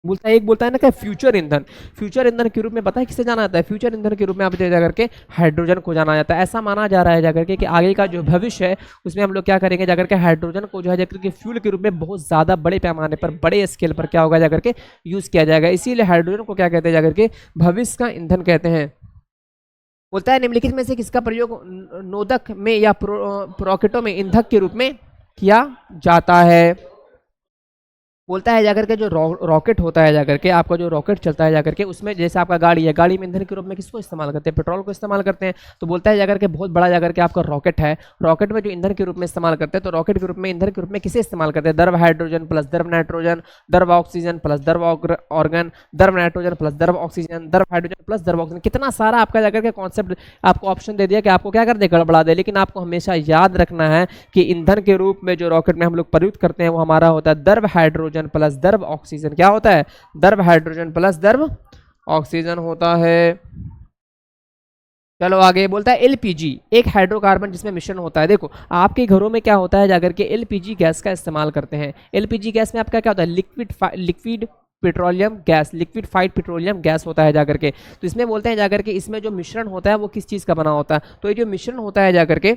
Speaker 1: बोलता है, एक बोलता है ना कि फ्यूचर ईंधन। फ्यूचर ईंधन के रूप में पता है किसे जाना जाता है, फ्यूचर ईंधन के रूप में आप जाकर के हाइड्रोजन को जाना जाता है। ऐसा माना जा रहा है जाकर के कि आगे का जो भविष्य है उसमें हम लोग क्या करेंगे जाकर के, हाइड्रोजन को जो है जाकर के फ्यूल के रूप में बहुत ज़्यादा बड़े पैमाने पर, बड़े स्केल पर क्या होगा जाकर के यूज़ किया जाएगा। इसीलिए हाइड्रोजन को क्या कहते हैं जाकर के, भविष्य का ईंधन कहते हैं। बोलता है निम्नलिखित में से किसका प्रयोग नोदक में या रॉकेटों में ईंधक के रूप में किया जाता है। बोलता है जाकर के जो रॉकेट होता है जाकर के, आपका जो रॉकेट चलता है जाकर के, उसमें जैसे आपका गाड़ी है, गाड़ी में ईंधन के रूप में किसको इस्तेमाल करते हैं, पेट्रोल को इस्तेमाल करते हैं। तो बोलता है जाकर के बहुत बड़ा जाकर के आपका रॉकेट है, रॉकेट में जो ईंधन के रूप में इस्तेमाल करते हैं, तो रॉकेट के रूप में ईंधन के रूप में किसे इस्तेमाल करते हैं, द्रव हाइड्रोजन प्लस द्रव नाइट्रोजन, द्रव ऑक्सीजन प्लस द्रव ऑर्गन, द्रव नाइट्रोजन प्लस द्रव ऑक्सीजन, द्रव हाइड्रोजन प्लस द्रव ऑक्सीजन। कितना सारा आपका जाकर के कॉन्सेप्ट आपको ऑप्शन दे दिया कि आपको क्या कर दे, गड़बड़ा दे। लेकिन आपको हमेशा याद रखना है कि ईंधन के रूप में जो रॉकेट में हम लोग प्रयुक्त करते हैं वो हमारा होता है द्रव हाइड्रोजन प्लस द्रव ऑक्सीजन। क्या होता है, द्रव हाइड्रोजन प्लस द्रव ऑक्सीजन होता है। चलो आगे, बोलता है एलपीजी एक हाइड्रोकार्बन जिसमें मिश्रण होता है। देखो आपके घरों में क्या होता है जाकर के, एलपीजी गैस का इस्तेमाल करते हैं। एलपीजी गैस में आपका क्या होता है, liquid petroleum gas, liquefied petroleum gas होता है जाकर के। तो इसमें बोलते हैं जाकर के इसमें जो मिश्रण होता है वो किस चीज़ का बना होता है, तो ये जो मिश्रण होता है जाकर के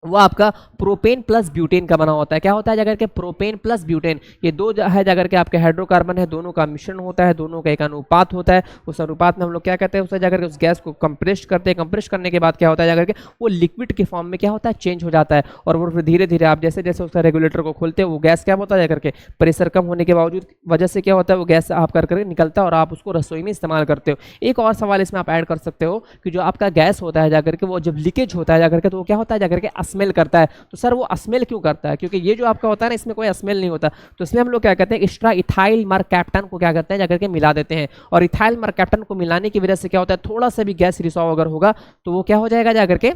Speaker 1: वो आपका प्रोपेन प्लस ब्यूटेन का बना होता है। क्या होता है जाकर के प्रोपेन प्लस ब्यूटेन, ये दो है जाकर के आपके हाइड्रोकार्बन है, दोनों का मिश्रण होता है, दोनों का एक अनुपात होता है। उस अनुपात में हम लोग क्या कहते हैं, उसे जाकर के उस गैस को कंप्रेस करते हैं। कंप्रेस करने के बाद क्या होता है जाकर के वो लिक्विड के फॉर्म में क्या होता है, चेंज हो जाता है। और वो फिर धीरे धीरे आप जैसे जैसे उसका रेगुलेटर को खोलते हैं, वो गैस क्या होता है जाकर के प्रेशर कम होने के बावजूद वजह से क्या होता है, वो गैस आप करके निकलता है और आप उसको रसोई में इस्तेमाल करते हो। एक और सवाल इसमें आप ऐड कर सकते हो कि जो आपका गैस होता है जाकर के वो जब लीकेज होता है जाकर के, तो वो क्या होता है जाकर के स्मेल करता है। तो सर वो स्मेल क्यों करता है, क्योंकि ये जो आपका होता है ना, इसमें कोई स्मेल नहीं होता। तो इसमें हम लोग क्या कहते हैं, एक्स्ट्रा इथाइल मरकैप्टन को क्या करते हैं जाकर के मिला देते हैं। और इथाइल मरकैप्टन को मिलाने की वजह से क्या होता है, थोड़ा सा भी गैस रिसाव अगर होगा तो वो क्या हो जाएगा जाकर के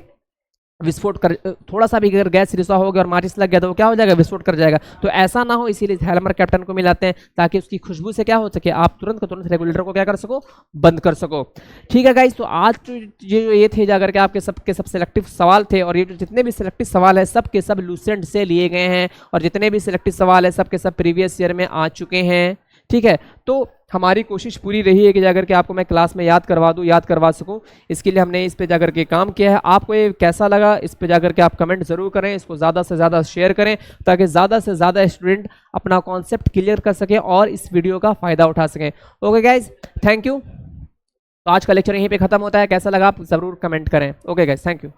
Speaker 1: विस्फोट कर, थोड़ा सा भी अगर गैस रिसाव हो गया और माचिस लग गया तो वो क्या हो जाएगा, विस्फोट कर जाएगा। तो ऐसा ना हो, इसीलिए इथाइल मरकैप्टन को मिलाते हैं ताकि उसकी खुशबू से क्या हो सके, आप तुरंत का तुरंत रेगुलेटर को क्या कर सको, बंद कर सको। ठीक है गाइस, तो आज तो ये थे जाकर के आपके सब सिलेक्टिव सवाल थे। और ये जो जितने भी सिलेक्टिव सवाल है सब के सब लूसेंट से लिए गए हैं, और जितने भी सिलेक्टिव सवाल है सब के सब प्रीवियस ईयर में आ चुके हैं। ठीक है, तो हमारी कोशिश पूरी रही है कि जाकर के आपको मैं क्लास में याद करवा सकूं। इसके लिए हमने इस पे जाकर के काम किया है। आपको ये कैसा लगा, इस पे जाकर के आप कमेंट जरूर करें, इसको ज़्यादा से ज़्यादा शेयर करें ताकि ज़्यादा से ज़्यादा स्टूडेंट अपना कॉन्सेप्ट क्लियर कर सकें और इस वीडियो का फ़ायदा उठा सकें। Okay guys, thank you. तो आज का लेक्चर यहीं पर ख़त्म होता है। कैसा लगा आप ज़रूर कमेंट करें। Okay guys, thank you.